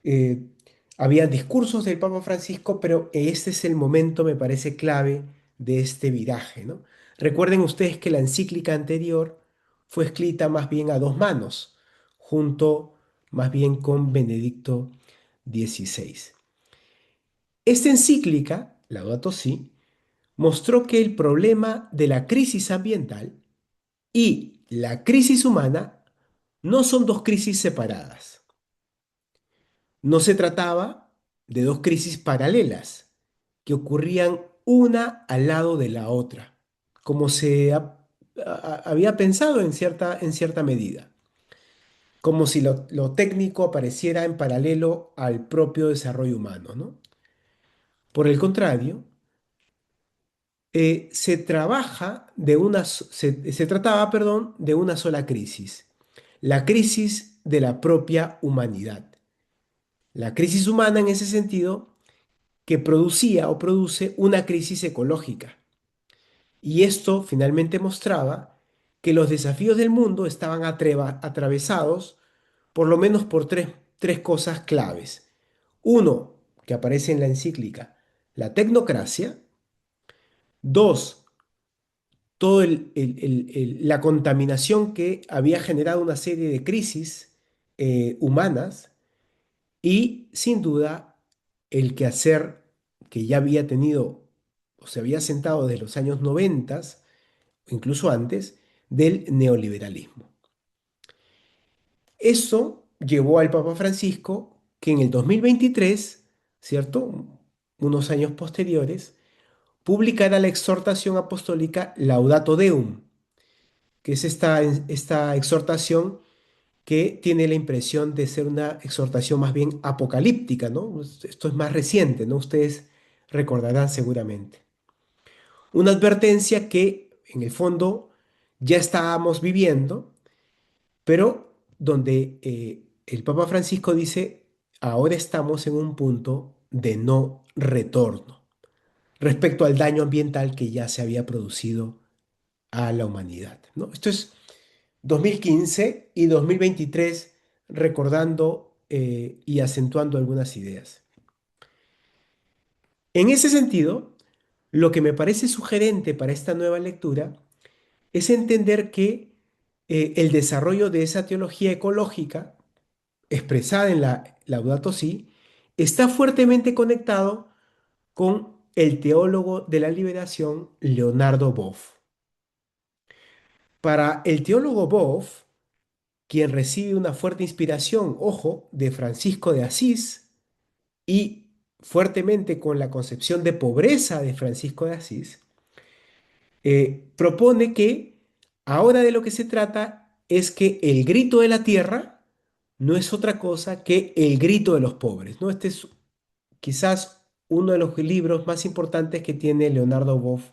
Eh, Había discursos del Papa Francisco, pero este es el momento, me parece, clave de este viraje, ¿no? Recuerden ustedes que la encíclica anterior fue escrita más bien a dos manos, junto más bien con Benedicto XVI. Esta encíclica, Laudato Si, mostró que el problema de la crisis ambiental y la crisis humana no son dos crisis separadas. No se trataba de dos crisis paralelas que ocurrían una al lado de la otra, como había pensado en cierta medida, como si lo técnico apareciera en paralelo al propio desarrollo humano, ¿no? Por el contrario, se trataba, perdón, de una sola crisis, la crisis de la propia humanidad. La crisis humana en ese sentido que producía o produce una crisis ecológica. Y esto finalmente mostraba que los desafíos del mundo estaban atravesados por lo menos por tres cosas claves. Uno, que aparece en la encíclica, la tecnocracia. Dos, toda la contaminación que había generado una serie de crisis humanas y sin duda el quehacer que ya había tenido o se había sentado desde los años 90, incluso antes, del neoliberalismo. Eso llevó al Papa Francisco que en el 2023, ¿cierto? Unos años posteriores, publicara la exhortación apostólica Laudato Deum, que es esta exhortación que tiene la impresión de ser una exhortación más bien apocalíptica, ¿no? Esto es más reciente, ¿no? Ustedes recordarán seguramente. Una advertencia que en el fondo ya estábamos viviendo, pero donde el Papa Francisco dice, ahora estamos en un punto de no retorno respecto al daño ambiental que ya se había producido a la humanidad, ¿no? Esto es 2015 y 2023 recordando y acentuando algunas ideas. En ese sentido, lo que me parece sugerente para esta nueva lectura es entender que el desarrollo de esa teología ecológica, expresada en la Laudato Si, está fuertemente conectado con el teólogo de la liberación Leonardo Boff. Para el teólogo Boff, quien recibe una fuerte inspiración, ojo, de Francisco de Asís y fuertemente con la concepción de pobreza de Francisco de Asís, propone que ahora de lo que se trata es que el grito de la tierra no es otra cosa que el grito de los pobres, ¿no? Este es quizás uno de los libros más importantes que tiene Leonardo Boff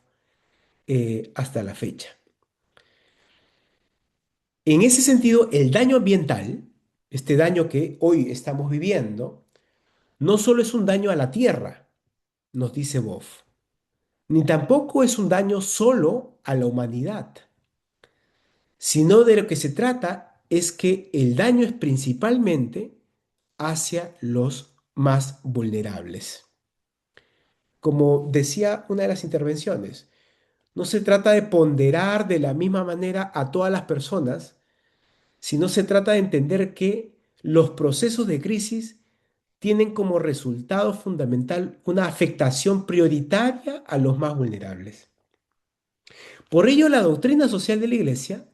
hasta la fecha. En ese sentido, el daño ambiental, este daño que hoy estamos viviendo, no solo es un daño a la tierra, nos dice Boff, ni tampoco es un daño solo a la humanidad, sino de lo que se trata es que el daño es principalmente hacia los más vulnerables. Como decía una de las intervenciones, no se trata de ponderar de la misma manera a todas las personas, sino se trata de entender que los procesos de crisis tienen como resultado fundamental una afectación prioritaria a los más vulnerables. Por ello, la doctrina social de la Iglesia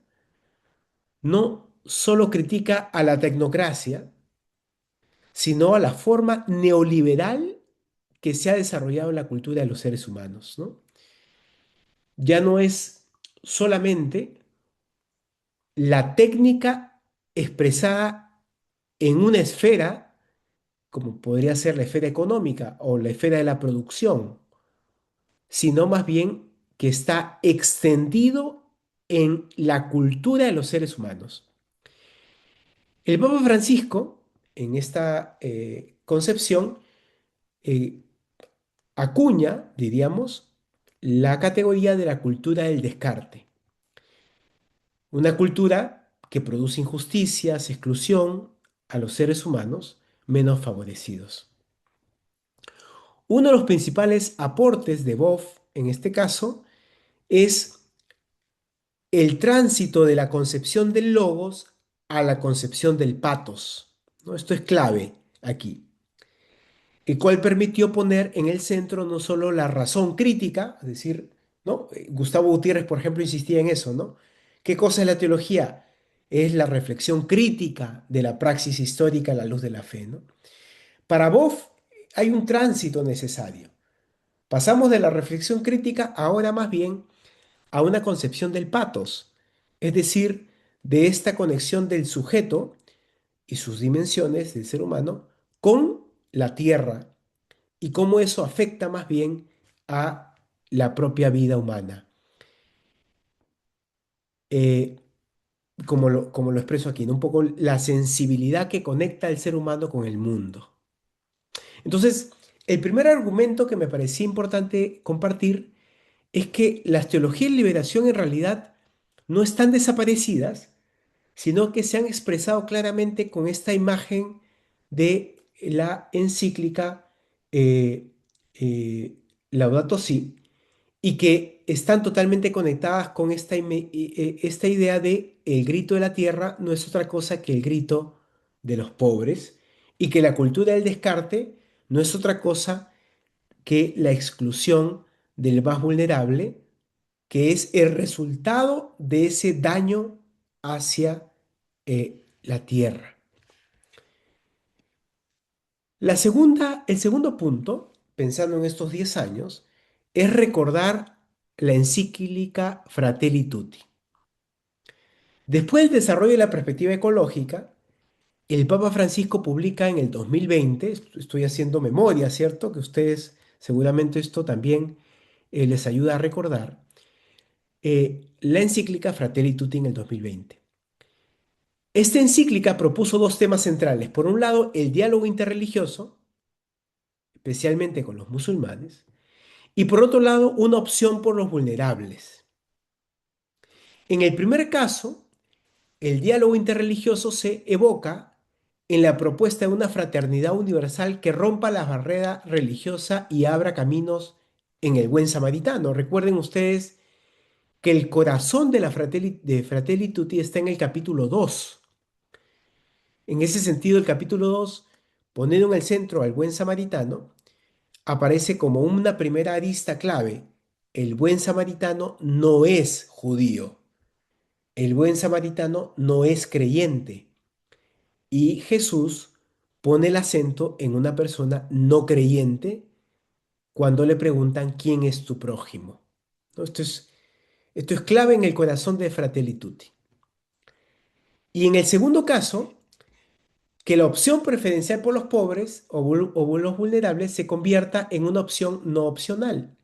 no solo critica a la tecnocracia, sino a la forma neoliberal que se ha desarrollado en la cultura de los seres humanos, ¿no? Ya no es solamente la técnica expresada en una esfera, como podría ser la esfera económica o la esfera de la producción, sino más bien que está extendido en la cultura de los seres humanos. El Papa Francisco, en esta concepción, eh, acuña, diríamos, la categoría de la cultura del descarte. Una cultura que produce injusticias, exclusión a los seres humanos menos favorecidos. Uno de los principales aportes de Boff, en este caso, es el tránsito de la concepción del logos a la concepción del patos, ¿no? Esto es clave aquí, el cual permitió poner en el centro no solo la razón crítica, es decir, ¿no? Gustavo Gutiérrez, por ejemplo, insistía en eso, ¿no? ¿Qué cosa es la teología? Es la reflexión crítica de la praxis histórica a la luz de la fe, ¿no? Para Boff hay un tránsito necesario. Pasamos de la reflexión crítica ahora más bien a una concepción del patos, es decir, de esta conexión del sujeto y sus dimensiones del ser humano con la tierra y cómo eso afecta más bien a la propia vida humana. Eh, como lo expreso aquí, ¿no? Un poco la sensibilidad que conecta al ser humano con el mundo. Entonces, el primer argumento que me parecía importante compartir es que las teologías de liberación en realidad no están desaparecidas, sino que se han expresado claramente con esta imagen de la encíclica eh, eh, Laudato Si, y que están totalmente conectadas con esta idea de el grito de la tierra no es otra cosa que el grito de los pobres, y que la cultura del descarte no es otra cosa que la exclusión del más vulnerable, que es el resultado de ese daño hacia la tierra. El segundo punto, pensando en estos 10 años, es recordar la encíclica Fratelli Tutti. Después del desarrollo de la perspectiva ecológica, el Papa Francisco publica en el 2020, estoy haciendo memoria, ¿cierto? Que ustedes seguramente esto también les ayuda a recordar, la encíclica Fratelli Tutti en el 2020. Esta encíclica propuso dos temas centrales. Por un lado, el diálogo interreligioso, especialmente con los musulmanes, y por otro lado, una opción por los vulnerables. En el primer caso, el diálogo interreligioso se evoca en la propuesta de una fraternidad universal que rompa la barrera religiosa y abra caminos en el buen samaritano. Recuerden ustedes que el corazón de Fratelli Tutti está en el capítulo 2. En ese sentido, el capítulo 2, poniendo en el centro al buen samaritano, aparece como una primera arista clave. El buen samaritano no es judío. El buen samaritano no es creyente. Y Jesús pone el acento en una persona no creyente cuando le preguntan quién es tu prójimo. ¿No? Esto es clave en el corazón de Fratelli Tutti. Y en el segundo caso, que la opción preferencial por los pobres o los vulnerables se convierta en una opción no opcional.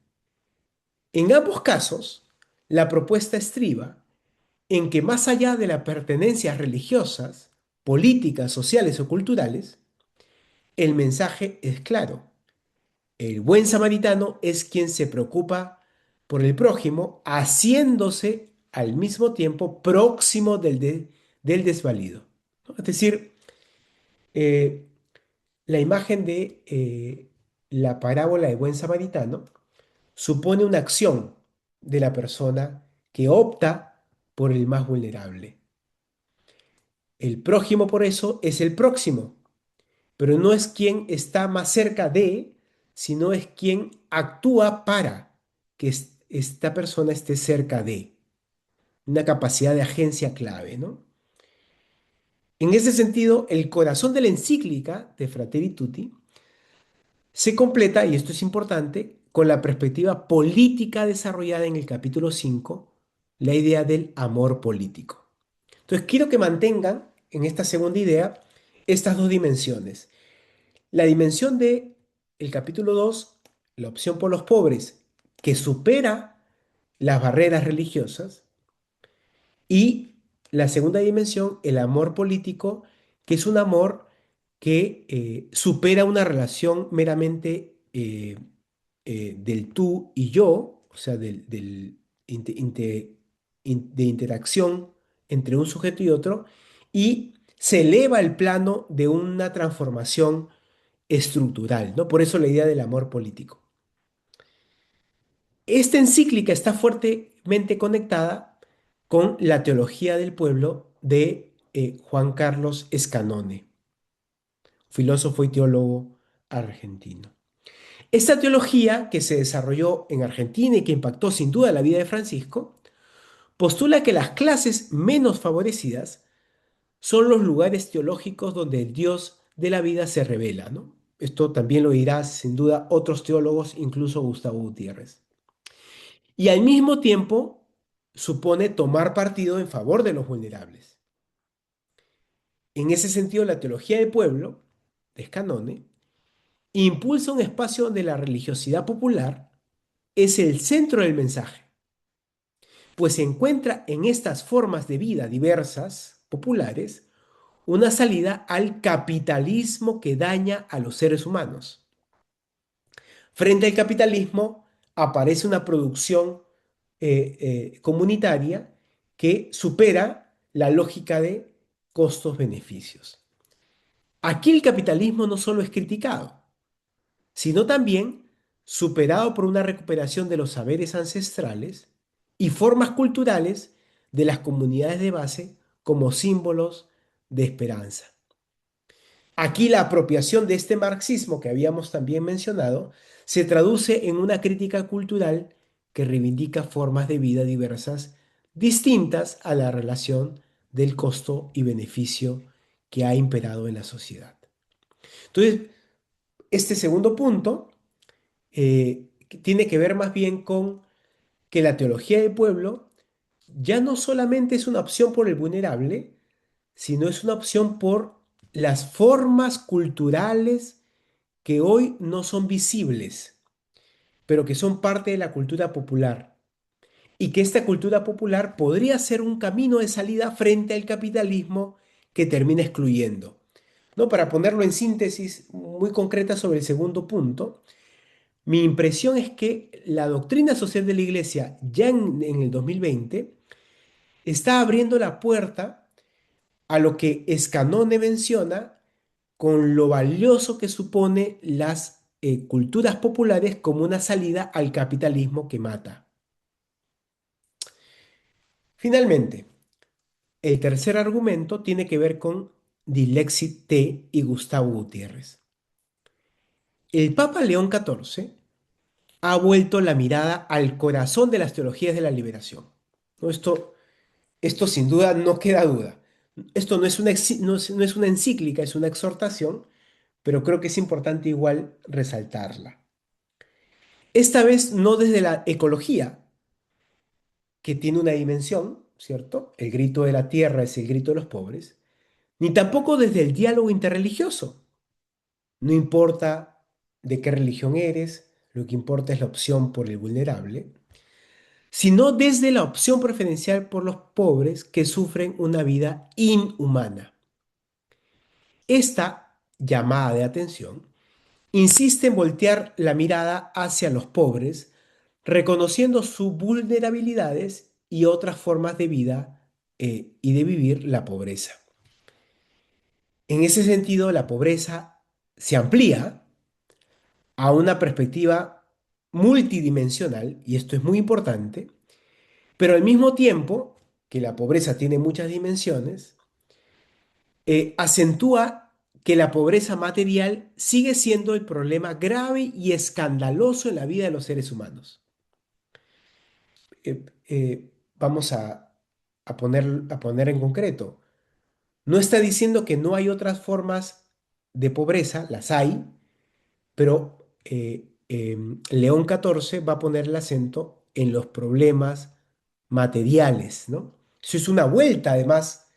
En ambos casos, la propuesta estriba en que más allá de las pertenencias religiosas, políticas, sociales o culturales, el mensaje es claro. El buen samaritano es quien se preocupa por el prójimo, haciéndose al mismo tiempo próximo del desvalido, ¿no? Es decir, eh, la imagen de la parábola del buen samaritano supone una acción de la persona que opta por el más vulnerable. El prójimo por eso es el próximo, pero no es quien está más cerca de, sino es quien actúa para que esta persona esté cerca de. Una capacidad de agencia clave, ¿no? En ese sentido, el corazón de la encíclica de Fratelli Tutti se completa, y esto es importante, con la perspectiva política desarrollada en el capítulo 5, la idea del amor político. Entonces, quiero que mantengan en esta segunda idea estas dos dimensiones. La dimensión de el capítulo 2, la opción por los pobres, que supera las barreras religiosas, y la segunda dimensión, el amor político, que es un amor que supera una relación meramente del tú y yo, o sea, de interacción entre un sujeto y otro, y se eleva al plano de una transformación estructural, ¿no? Por eso la idea del amor político. Esta encíclica está fuertemente conectada con la teología del pueblo de Juan Carlos Escanone, filósofo y teólogo argentino. Esta teología, que se desarrolló en Argentina y que impactó sin duda la vida de Francisco, postula que las clases menos favorecidas son los lugares teológicos donde el Dios de la vida se revela, ¿no? Esto también lo dirá sin duda otros teólogos, incluso Gustavo Gutiérrez. Y al mismo tiempo supone tomar partido en favor de los vulnerables. En ese sentido, la teología del pueblo, de Scannone, impulsa un espacio donde la religiosidad popular es el centro del mensaje, pues se encuentra en estas formas de vida diversas, populares, una salida al capitalismo que daña a los seres humanos. Frente al capitalismo aparece una producción comunitaria que supera la lógica de costos-beneficios. Aquí el capitalismo no solo es criticado, sino también superado por una recuperación de los saberes ancestrales y formas culturales de las comunidades de base como símbolos de esperanza. Aquí la apropiación de este marxismo que habíamos también mencionado se traduce en una crítica cultural que reivindica formas de vida diversas distintas a la relación del costo y beneficio que ha imperado en la sociedad. Entonces, este segundo punto tiene que ver más bien con que la teología del pueblo ya no solamente es una opción por el vulnerable, sino es una opción por las formas culturales que hoy no son visibles, pero que son parte de la cultura popular. Y que esta cultura popular podría ser un camino de salida frente al capitalismo que termina excluyendo. ¿No? Para ponerlo en síntesis muy concreta sobre el segundo punto, mi impresión es que la doctrina social de la Iglesia ya en el 2020 está abriendo la puerta a lo que Escanone menciona con lo valioso que supone las culturas populares como una salida al capitalismo que mata. Finalmente, el tercer argumento tiene que ver con Dixit T. y Gustavo Gutiérrez. El Papa León XIV ha vuelto la mirada al corazón de las teologías de la liberación. ¿No? Esto sin duda no queda duda. Esto no es una encíclica, es una exhortación, pero creo que es importante igual resaltarla. Esta vez no desde la ecología, que tiene una dimensión, ¿cierto? El grito de la tierra es el grito de los pobres, ni tampoco desde el diálogo interreligioso. No importa de qué religión eres, lo que importa es la opción por el vulnerable, sino desde la opción preferencial por los pobres que sufren una vida inhumana. Esta llamada de atención insiste en voltear la mirada hacia los pobres, reconociendo sus vulnerabilidades y otras formas de vida y de vivir la pobreza. En ese sentido, la pobreza se amplía a una perspectiva multidimensional, y esto es muy importante, pero al mismo tiempo que la pobreza tiene muchas dimensiones, acentúa que la pobreza material sigue siendo el problema grave y escandaloso en la vida de los seres humanos. Vamos a poner en concreto. No está diciendo que no hay otras formas de pobreza, las hay, pero León XIV va a poner el acento en los problemas materiales, ¿no? Eso es una vuelta, además,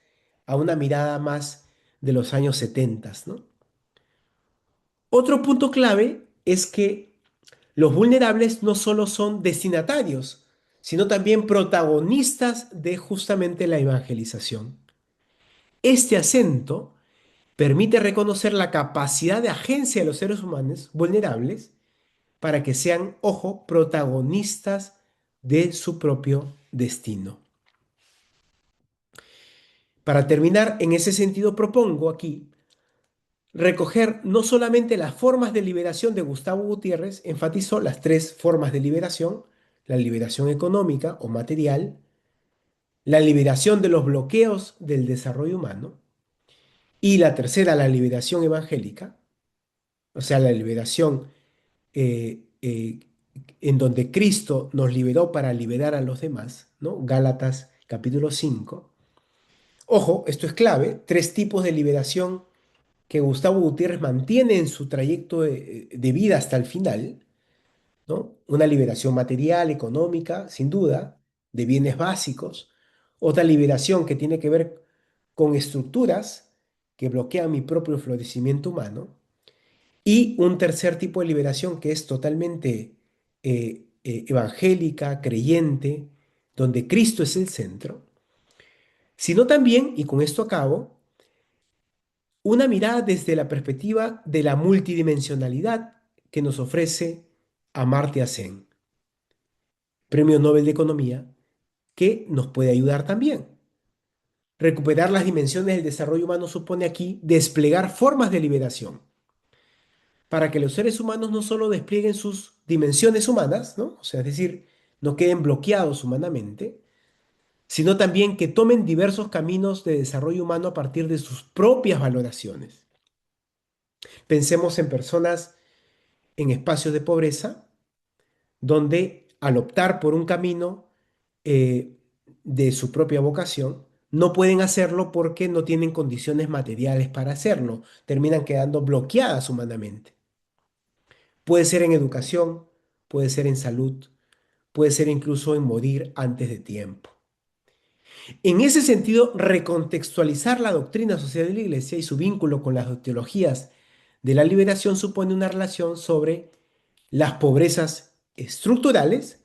a una mirada más de los años 70, ¿no? Otro punto clave es que los vulnerables no solo son destinatarios, sino también protagonistas de justamente la evangelización. Este acento permite reconocer la capacidad de agencia de los seres humanos vulnerables para que sean, ojo, protagonistas de su propio destino. Para terminar, en ese sentido propongo aquí recoger no solamente las formas de liberación de Gustavo Gutiérrez, enfatizó las tres formas de liberación, la liberación económica o material, la liberación de los bloqueos del desarrollo humano, y la tercera, la liberación evangélica, o sea, la liberación en donde Cristo nos liberó para liberar a los demás, ¿no? Gálatas capítulo 5. Ojo, esto es clave, tres tipos de liberación que Gustavo Gutiérrez mantiene en su trayecto de vida hasta el final, ¿no? Una liberación material, económica, sin duda, de bienes básicos. Otra liberación que tiene que ver con estructuras que bloquean mi propio florecimiento humano. Y un tercer tipo de liberación que es totalmente evangélica, creyente, donde Cristo es el centro, sino también, y con esto acabo, una mirada desde la perspectiva de la multidimensionalidad que nos ofrece Amartya Sen, Premio Nobel de Economía, que nos puede ayudar también. Recuperar las dimensiones del desarrollo humano supone aquí desplegar formas de liberación para que los seres humanos no solo desplieguen sus dimensiones humanas, ¿no? O sea, es decir, no queden bloqueados humanamente, sino también que tomen diversos caminos de desarrollo humano a partir de sus propias valoraciones. Pensemos en personas en espacios de pobreza, donde al optar por un camino eh, de su propia vocación, no pueden hacerlo porque no tienen condiciones materiales para hacerlo, terminan quedando bloqueadas humanamente. Puede ser en educación, puede ser en salud, puede ser incluso en morir antes de tiempo. En ese sentido, recontextualizar la doctrina social de la Iglesia y su vínculo con las teologías de la liberación supone una relación sobre las pobrezas estructurales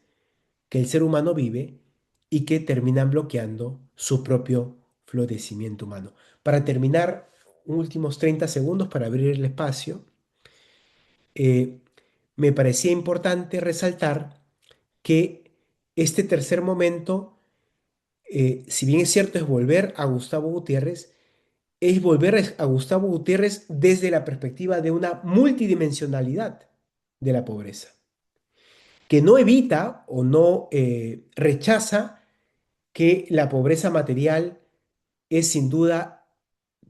que el ser humano vive y que terminan bloqueando su propio florecimiento humano. Para terminar, últimos 30 segundos para abrir el espacio, eh, me parecía importante resaltar que este tercer momento, si bien es cierto, es volver a Gustavo Gutiérrez, es volver a Gustavo Gutiérrez desde la perspectiva de una multidimensionalidad de la pobreza, que no evita o no rechaza que la pobreza material es sin duda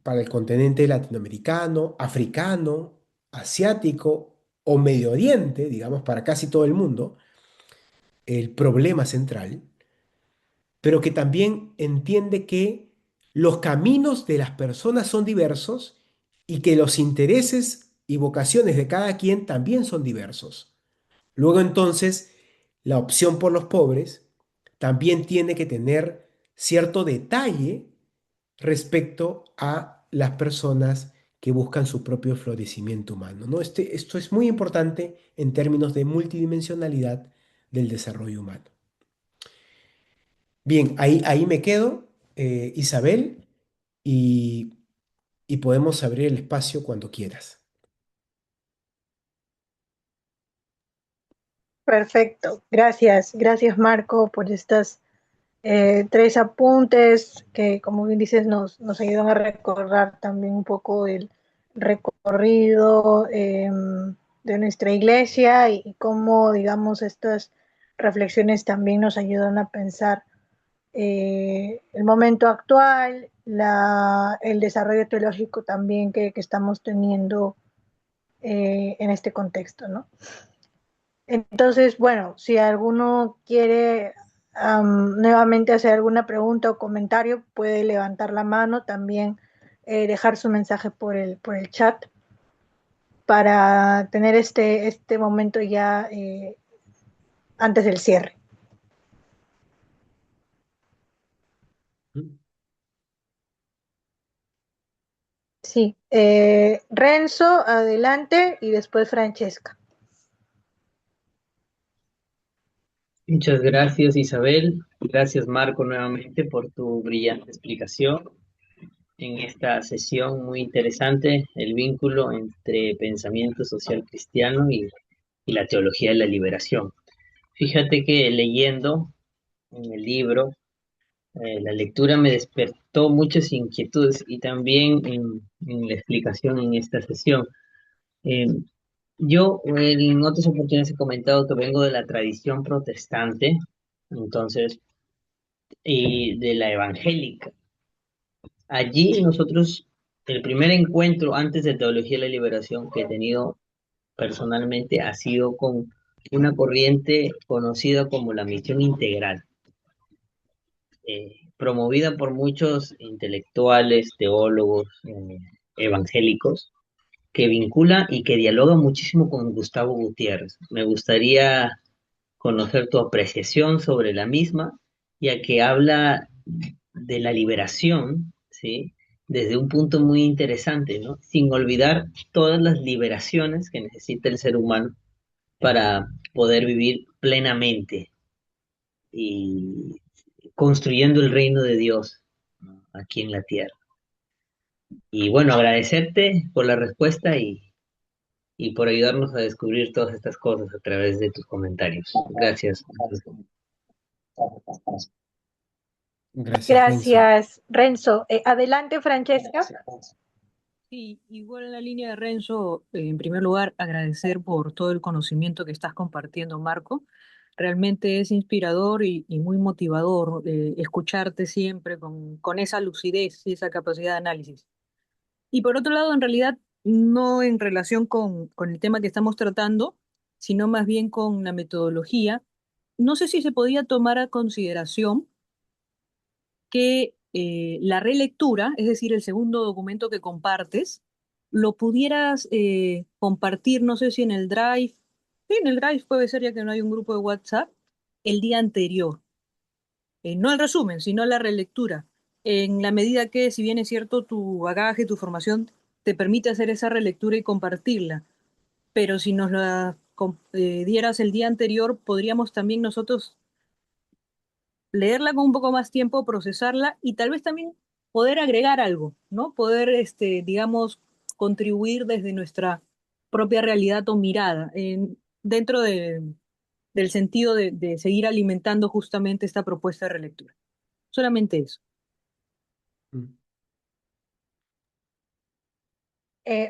para el continente latinoamericano, africano, asiático o Medio Oriente, digamos, para casi todo el mundo, el problema central, pero que también entiende que los caminos de las personas son diversos y que los intereses y vocaciones de cada quien también son diversos. Luego entonces, la opción por los pobres también tiene que tener cierto detalle respecto a las personas que buscan su propio florecimiento humano, ¿no? Esto es muy importante en términos de multidimensionalidad del desarrollo humano. Bien, ahí me quedo, Isabel, y, y podemos abrir el espacio cuando quieras. Perfecto. Gracias. Gracias, Marco, por estas tres apuntes que, como bien dices, nos ayudan a recordar también un poco el recorrido de nuestra iglesia y cómo, digamos, estas reflexiones también nos ayudan a pensar el momento actual, el desarrollo teológico también que estamos teniendo en este contexto, ¿no? Entonces, bueno, si alguno quiere nuevamente hacer alguna pregunta o comentario, puede levantar la mano, también dejar su mensaje por el chat para tener este momento ya antes del cierre. ¿Mm? Sí, Renzo, adelante y después Francesca. Muchas gracias, Isabel. Gracias, Marco, nuevamente por tu brillante explicación en esta sesión muy interesante, el vínculo entre pensamiento social cristiano y la teología de la liberación. Fíjate que leyendo en el libro, la lectura me despertó muchas inquietudes y también en la explicación en esta sesión. Eh, yo en otras oportunidades he comentado que vengo de la tradición protestante, entonces y de la evangélica. Allí nosotros, el primer encuentro antes de Teología de la Liberación que he tenido personalmente ha sido con una corriente conocida como la misión integral, promovida por muchos intelectuales, teólogos, evangélicos, que vincula y que dialoga muchísimo con Gustavo Gutiérrez. Me gustaría conocer tu apreciación sobre la misma, ya que habla de la liberación, ¿sí? Desde un punto muy interesante, ¿no? Sin olvidar todas las liberaciones que necesita el ser humano para poder vivir plenamente y construyendo el reino de Dios, ¿no? Aquí en la tierra. Y bueno, agradecerte por la respuesta y por ayudarnos a descubrir todas estas cosas a través de tus comentarios. Gracias. Gracias, Renzo. Gracias, Renzo. Adelante, Francesca. Sí, igual en la línea de Renzo, en primer lugar, agradecer por todo el conocimiento que estás compartiendo, Marco. Realmente es inspirador y muy motivador escucharte siempre con esa lucidez y esa capacidad de análisis. Y por otro lado, en realidad, no en relación con el tema que estamos tratando, sino más bien con la metodología. No sé si se podía tomar a consideración que la relectura, es decir, el segundo documento que compartes, lo pudieras compartir, no sé si en el Drive, sí, en el Drive puede ser ya que no hay un grupo de WhatsApp, el día anterior. No el resumen, sino la relectura. En la medida que, si bien es cierto, tu bagaje, tu formación te permite hacer esa relectura y compartirla, pero si nos la dieras el día anterior, podríamos también nosotros leerla con un poco más tiempo, procesarla y tal vez también poder agregar algo, ¿no? Poder, digamos, contribuir desde nuestra propia realidad o mirada, dentro del sentido de seguir alimentando justamente esta propuesta de relectura. Solamente eso. Mm.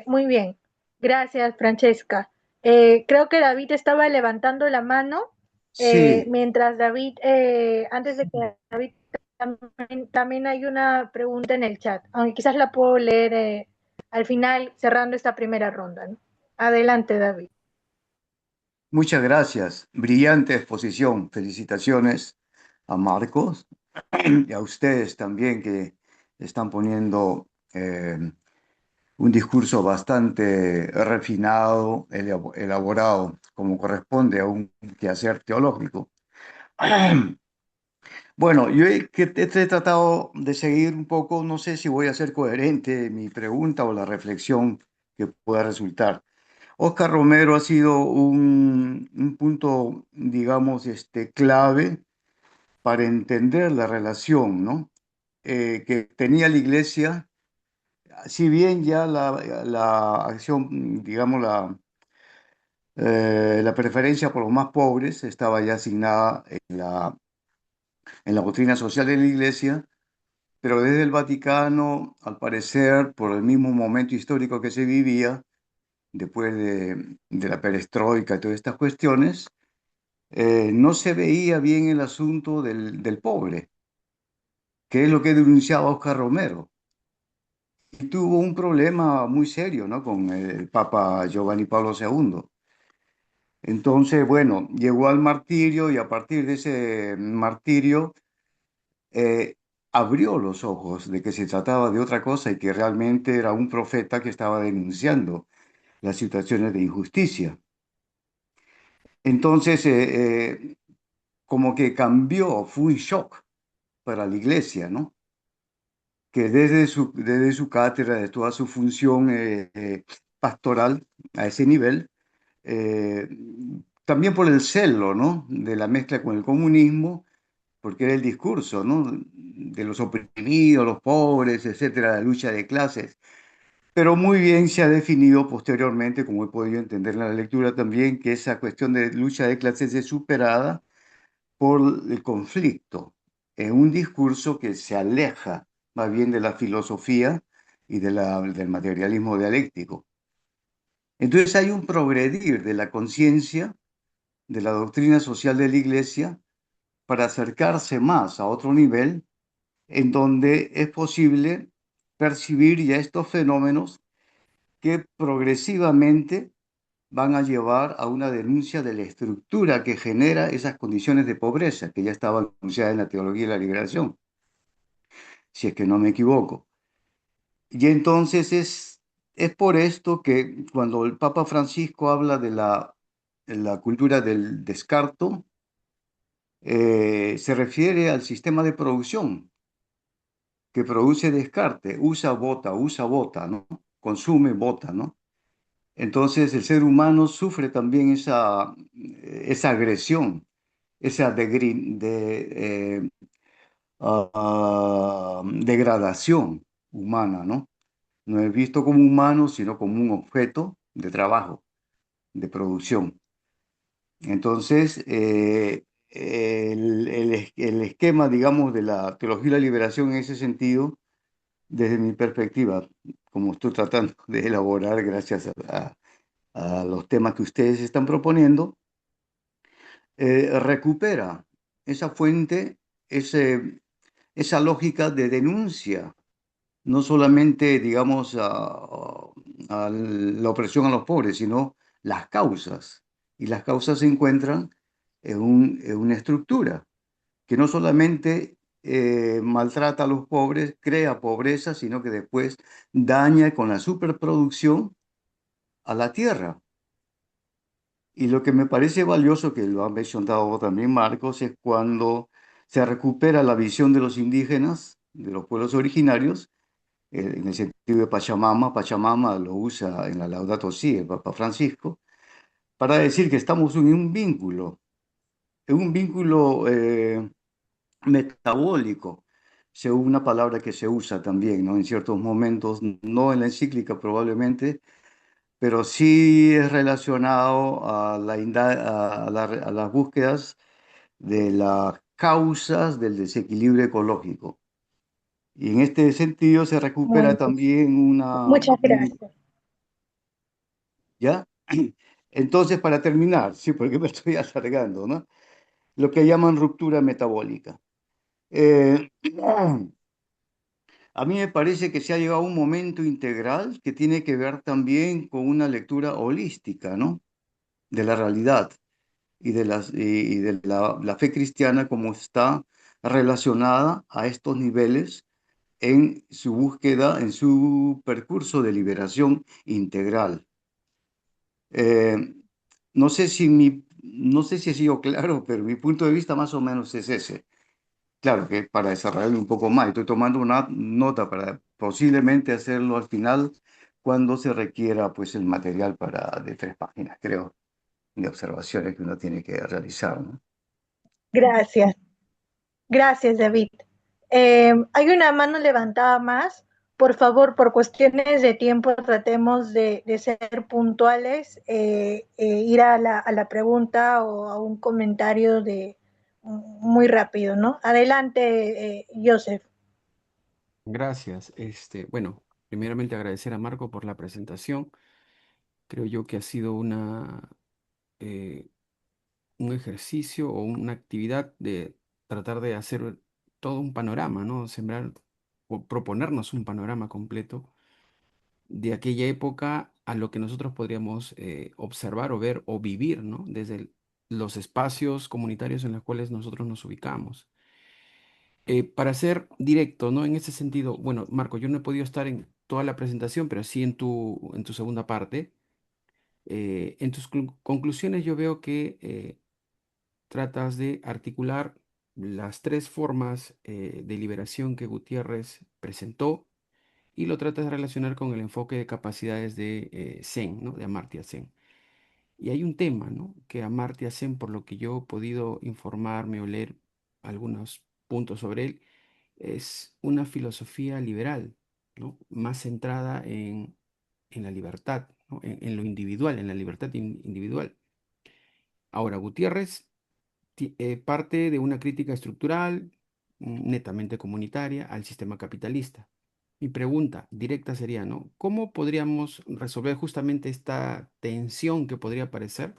Muy bien. Gracias, Francesca. Creo que David estaba levantando la mano. Sí, Mientras David, antes de que David, también hay una pregunta en el chat, aunque quizás la puedo leer al final, cerrando esta primera ronda, ¿no? Adelante, David. muchas gracias. Brillante exposición. Felicitaciones a Marcos y a ustedes también que están poniendo un discurso bastante refinado, elaborado, como corresponde a un quehacer teológico. Bueno, he tratado de seguir un poco, no sé si voy a ser coherente en mi pregunta o la reflexión que pueda resultar. Oscar Romero ha sido un punto, digamos, clave para entender la relación, ¿no? Que tenía la Iglesia, si bien ya la acción, digamos, la preferencia por los más pobres estaba ya asignada en la doctrina social de la Iglesia, pero desde el Vaticano, al parecer, por el mismo momento histórico que se vivía, después de la perestroika y todas estas cuestiones, no se veía bien el asunto del pobre, que es lo que denunciaba Oscar Romero. Y tuvo un problema muy serio, ¿no? Con el Papa Giovanni Pablo II. Entonces, bueno, llegó al martirio y a partir de ese martirio eh, abrió los ojos de que se trataba de otra cosa y que realmente era un profeta que estaba denunciando las situaciones de injusticia. Entonces, como que cambió, fue un shock para la iglesia, ¿no? Que desde su cátedra, de toda su función pastoral a ese nivel, eh, también por el celo, ¿no? De la mezcla con el comunismo, porque era el discurso, ¿no? De los oprimidos, los pobres, etcétera, la lucha de clases. Pero muy bien se ha definido posteriormente, como he podido entender en la lectura también, que esa cuestión de lucha de clases es superada por el conflicto, en un discurso que se aleja más bien de la filosofía y del materialismo dialéctico. Entonces hay un progredir de la conciencia, de la doctrina social de la Iglesia, para acercarse más a otro nivel en donde es posible percibir ya estos fenómenos que progresivamente van a llevar a una denuncia de la estructura que genera esas condiciones de pobreza que ya estaba anunciada en la teología de la liberación, si es que no me equivoco. Y entonces es por esto que cuando el Papa Francisco habla de la cultura del descarto, se refiere al sistema de producción que produce descarte, usa, bota, ¿no? Consume, bota, ¿no? Entonces el ser humano sufre también esa agresión, esa degradación humana, ¿no? No es visto como humano, sino como un objeto de trabajo, de producción. Entonces, el esquema, digamos, de la teología de la liberación en ese sentido, desde mi perspectiva, como estoy tratando de elaborar gracias a los temas que ustedes están proponiendo, recupera esa fuente, esa lógica de denuncia, no solamente, digamos, a la opresión a los pobres, sino las causas. Y las causas se encuentran en una estructura que no solamente maltrata a los pobres, crea pobreza, sino que después daña con la superproducción a la tierra. Y lo que me parece valioso, que lo ha mencionado también Marcos, es cuando se recupera la visión de los indígenas, de los pueblos originarios, en el sentido de Pachamama. Pachamama lo usa en la Laudato Si, el Papa Francisco, para decir que estamos en un vínculo metabólico, según una palabra que se usa también, ¿no? En ciertos momentos, no en la encíclica probablemente, pero sí es relacionado a las búsquedas de las causas del desequilibrio ecológico. Y en este sentido se Muy recupera bien. también Muchas gracias. ¿ya? Entonces, para terminar, sí, porque me estoy alargando, ¿no? Lo que llaman ruptura metabólica. Eh, a mí me parece que se ha llegado a un momento integral que tiene que ver también con una lectura holística, ¿no? De la realidad y de la fe cristiana como está relacionada a estos niveles en su búsqueda, en su percurso de liberación integral. Eh, no sé si he sido claro, pero mi punto de vista más o menos es ese. Claro que para desarrollarlo un poco más, estoy tomando una nota para posiblemente hacerlo al final cuando se requiera pues el material de 3 páginas, creo, de observaciones que uno tiene que realizar, ¿no? Gracias. Gracias, David. Hay una mano levantada más. Por favor, por cuestiones de tiempo, tratemos de ser puntuales, ir a la pregunta o a un comentario muy rápido, ¿no? Adelante, Joseph. Gracias. Bueno, primeramente agradecer a Marco por la presentación. Creo yo que ha sido eh, un ejercicio o una actividad de tratar de hacer todo un panorama, ¿no? Sembrar o proponernos un panorama completo de aquella época a lo que nosotros podríamos observar o ver o vivir, ¿no? Desde los espacios comunitarios en los cuales nosotros nos ubicamos. Para ser directo, ¿no? En ese sentido, bueno, Marco, yo no he podido estar en toda la presentación, pero sí en tu segunda parte. En tus conclusiones yo veo que tratas de articular las 3 formas de liberación que Gutiérrez presentó y lo tratas de relacionar con el enfoque de capacidades de Sen, ¿no? De Amartya Sen. Y hay un tema, ¿no? Que Amartya Sen, por lo que yo he podido informarme o leer algunos puntos sobre él, es una filosofía liberal, ¿no? Más centrada en la libertad, ¿no? En lo individual, en la libertad individual. Ahora, Gutiérrez parte de una crítica estructural, netamente comunitaria, al sistema capitalista. Mi pregunta directa sería, ¿no? ¿Cómo podríamos resolver justamente esta tensión que podría aparecer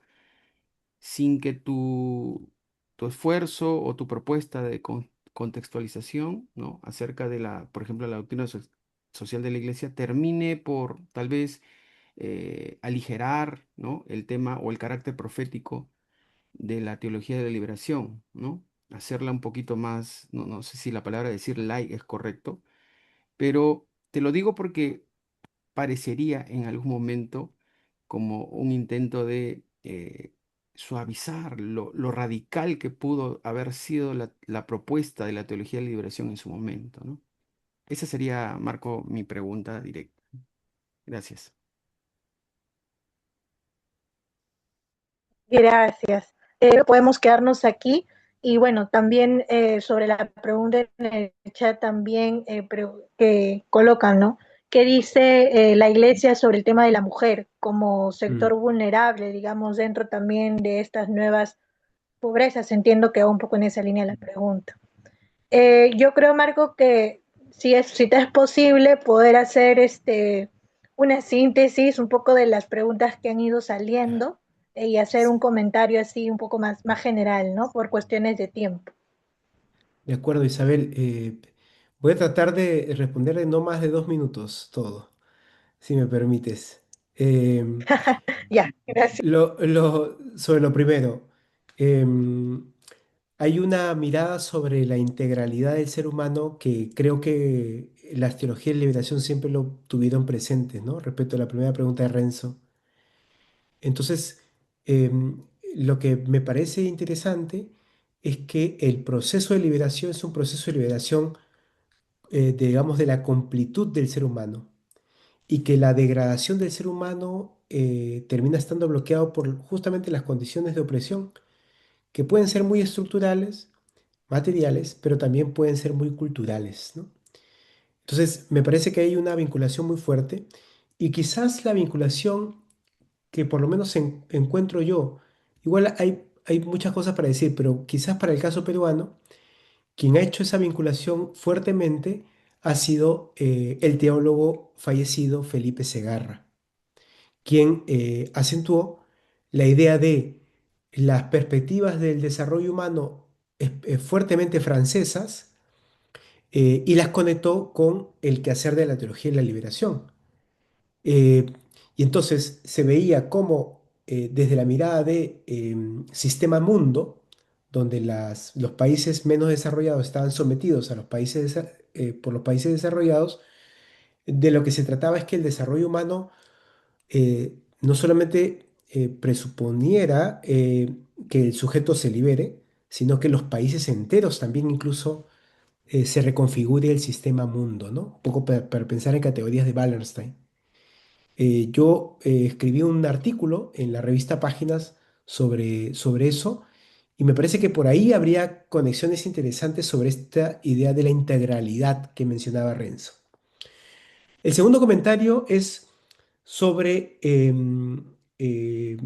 sin que tu tu esfuerzo o tu propuesta de contextualización, ¿no? Acerca de por ejemplo, la doctrina social de la Iglesia termine por tal vez aligerar, ¿no? El tema o el carácter profético de la teología de la liberación, ¿no? Hacerla un poquito más, no sé si la palabra decir light es correcto, pero te lo digo porque parecería en algún momento como un intento de suavizar lo radical que pudo haber sido la propuesta de la teología de la liberación en su momento, ¿no? Esa sería, Marco, mi pregunta directa. Gracias. Gracias. Podemos quedarnos aquí. Y bueno, también sobre la pregunta en el chat también que colocan, ¿no? ¿Qué dice la iglesia sobre el tema de la mujer como sector Mm. vulnerable, digamos, dentro también de estas nuevas pobrezas? Entiendo que va un poco en esa línea la pregunta. Yo creo, Marco, que si te es posible poder hacer una síntesis un poco de las preguntas que han ido saliendo y hacer un comentario así un poco más general, ¿no? Por cuestiones de tiempo. De acuerdo, Isabel. Voy a tratar de responder en no más de 2 minutos todo, si me permites. Em, Ya, gracias. sobre lo primero, em, hay una mirada sobre la integralidad del ser humano que creo que las teologías de liberación siempre lo tuvieron presente, ¿no? Respecto a la primera pregunta de Renzo. Entonces, em, lo que me parece interesante es que el proceso de liberación es un proceso de liberación, digamos, de la completud del ser humano y que la degradación del ser humano termina estando bloqueado por justamente las condiciones de opresión, que pueden ser muy estructurales, materiales, pero también pueden ser muy culturales, ¿no? Entonces, me parece que hay una vinculación muy fuerte y quizás la vinculación que por lo menos encuentro yo, igual hay muchas cosas para decir, pero quizás para el caso peruano, quien ha hecho esa vinculación fuertemente ha sido el teólogo fallecido Felipe Segarra, quien acentuó la idea de las perspectivas del desarrollo humano fuertemente francesas y las conectó con el quehacer de la teología de la liberación. Eh, y entonces se veía cómo desde la mirada de sistema mundo, donde los países menos desarrollados estaban sometidos a los por los países desarrollados, de lo que se trataba es que el desarrollo humano no solamente presuponiera que el sujeto se libere, sino que los países enteros también incluso se reconfigure el sistema mundo, ¿no? Un poco para pensar en categorías de Wallerstein. Yo escribí un artículo en la revista Páginas sobre eso y me parece que por ahí habría conexiones interesantes sobre esta idea de la integralidad que mencionaba Renzo. El segundo comentario es sobre eh,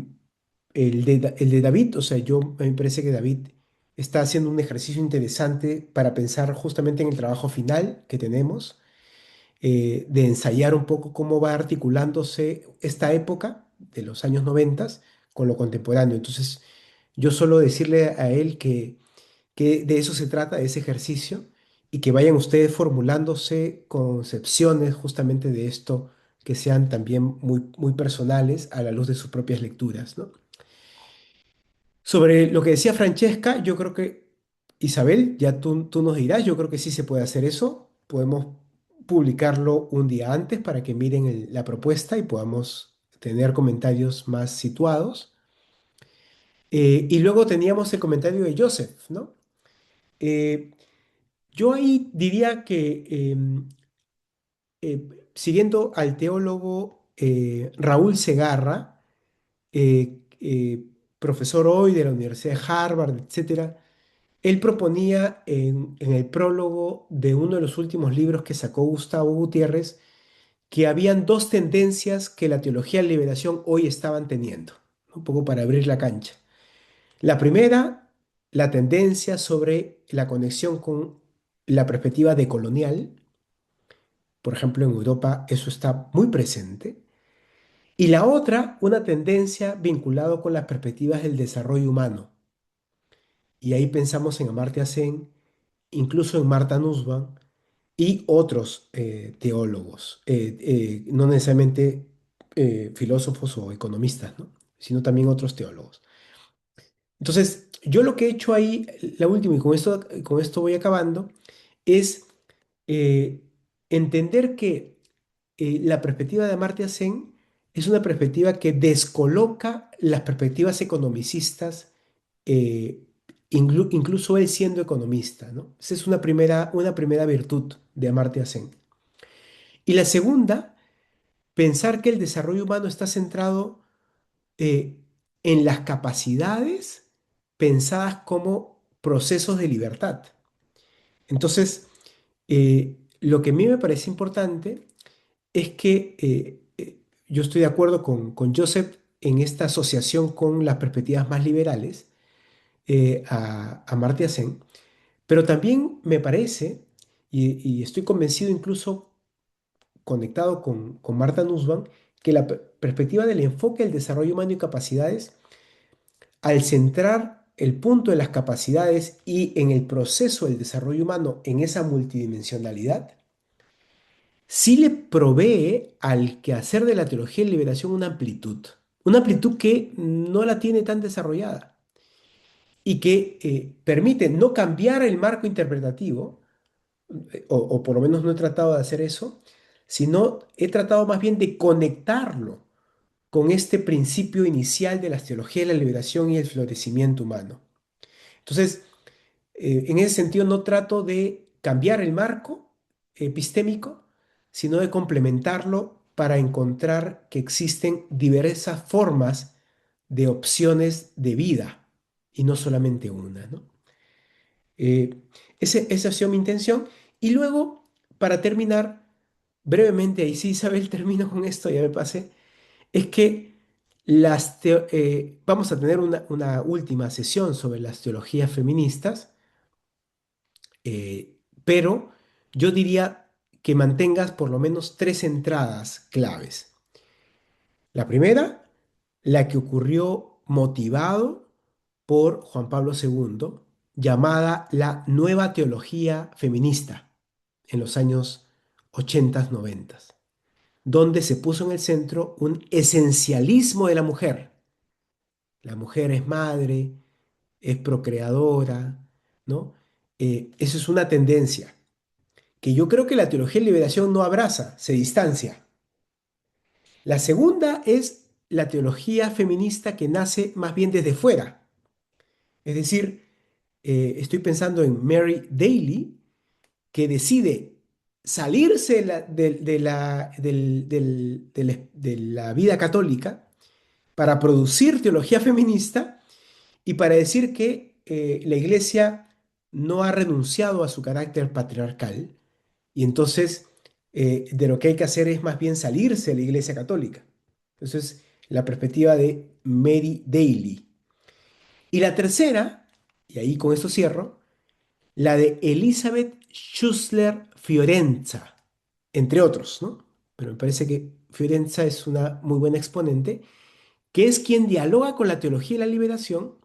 el de David. O sea, a mí me parece que David está haciendo un ejercicio interesante para pensar justamente en el trabajo final que tenemos, de ensayar un poco cómo va articulándose esta época de los años 90 con lo contemporáneo. Entonces, yo solo decirle a él que de eso se trata, de ese ejercicio, y que vayan ustedes formulándose concepciones justamente de esto que sean también muy personales a la luz de sus propias lecturas, ¿no? Sobre lo que decía Francesca, yo creo que, Isabel, ya tú nos dirás, yo creo que sí se puede hacer eso. Podemos publicarlo un día antes para que miren la propuesta y podamos tener comentarios más situados. Y luego teníamos el comentario de Joseph, ¿no? Eh, yo ahí diría que, siguiendo al teólogo Raúl Segarra, profesor hoy de la Universidad de Harvard, etcétera, él proponía en el prólogo de uno de los últimos libros que sacó Gustavo Gutiérrez que habían dos tendencias que la teología de la liberación hoy estaban teniendo, ¿no? Un poco para abrir la cancha. La primera, la tendencia sobre la conexión con la perspectiva decolonial. Por ejemplo, en Europa eso está muy presente. Y la otra, una tendencia vinculada con las perspectivas del desarrollo humano. y ahí pensamos en Amartya Sen, incluso en Martha Nussbaum y otros teólogos, no necesariamente filósofos o economistas, ¿no? Sino también otros teólogos. Entonces, yo lo que he hecho ahí, la última, y con esto voy acabando, es eh, entender que la perspectiva de Amartya Sen es una perspectiva que descoloca las perspectivas economicistas, eh, incluso él siendo economista, ¿no? Esa es una primera virtud de Amartya Sen. Y la segunda, pensar que el desarrollo humano está centrado eh, en las capacidades pensadas como procesos de libertad. Entonces, lo que a mí me parece importante es que yo estoy de acuerdo con Joseph en esta asociación con las perspectivas más liberales a Amartya Sen, pero también me parece, y estoy convencido incluso conectado con Martha Nussbaum, que la perspectiva del enfoque del desarrollo humano y capacidades, al centrar el punto de las capacidades y en el proceso del desarrollo humano en esa multidimensionalidad, sí le provee al quehacer de la teología de liberación una amplitud que no la tiene tan desarrollada y que permite no cambiar el marco interpretativo, o por lo menos no he tratado de hacer eso, sino he tratado más bien de conectarlo con este principio inicial de la teología de la liberación y el florecimiento humano. Entonces, en ese sentido no trato de cambiar el marco epistémico, sino de complementarlo para encontrar que existen diversas formas de opciones de vida y no solamente una, ¿no? Eh, esa ha sido mi intención. Y luego, para terminar, brevemente, ahí sí, Isabel, termino con esto, ya me pasé, es que vamos a tener una última sesión sobre las teologías feministas, pero yo diría que mantengas por lo menos tres entradas claves. La primera, la que ocurrió motivado por Juan Pablo II, llamada la Nueva Teología Feminista en los años 80, 90, donde se puso en el centro un esencialismo de la mujer. La mujer es madre, es procreadora, ¿no? Eso es una tendencia que yo creo que la teología de liberación no abraza, se distancia. La segunda es la teología feminista que nace más bien desde fuera. Es decir, estoy pensando en Mary Daly, que decide salirse de la vida católica para producir teología feminista y para decir que la iglesia no ha renunciado a su carácter patriarcal y entonces de lo que hay que hacer es más bien salirse de la iglesia católica. Entonces, la perspectiva de Mary Daly. Y la tercera, y ahí con esto cierro, la de Elizabeth Schussler Fiorenza, entre otros, ¿no? Pero me parece que Fiorenza es una muy buena exponente, que es quien dialoga con la teología de la liberación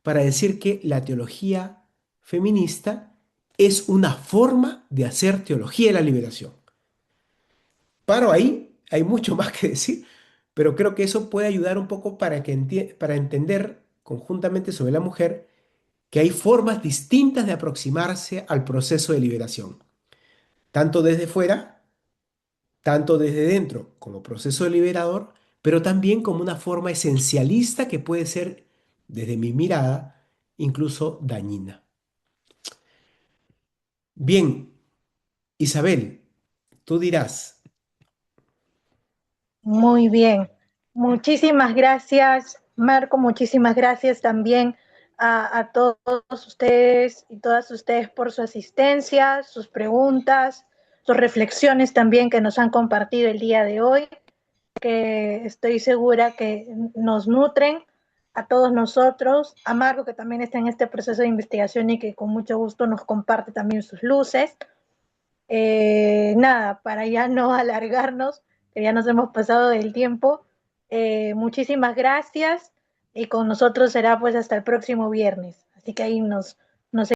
para decir que la teología feminista es una forma de hacer teología de la liberación. Paro ahí, hay mucho más que decir, pero creo que eso puede ayudar un poco para entender conjuntamente sobre la mujer que hay formas distintas de aproximarse al proceso de liberación, tanto desde fuera, tanto desde dentro como proceso liberador, pero también como una forma esencialista que puede ser, desde mi mirada, incluso dañina. Bien, Isabel, tú dirás. Muy bien. Muchísimas gracias, Marco. Muchísimas gracias también a todos ustedes y todas ustedes por su asistencia, sus preguntas, sus reflexiones también que nos han compartido el día de hoy, que estoy segura que nos nutren a todos nosotros, a Marco que también está en este proceso de investigación y que con mucho gusto nos comparte también sus luces. Nada, para ya no alargarnos, que ya nos hemos pasado del tiempo, muchísimas gracias y con nosotros será pues hasta el próximo viernes. así que ahí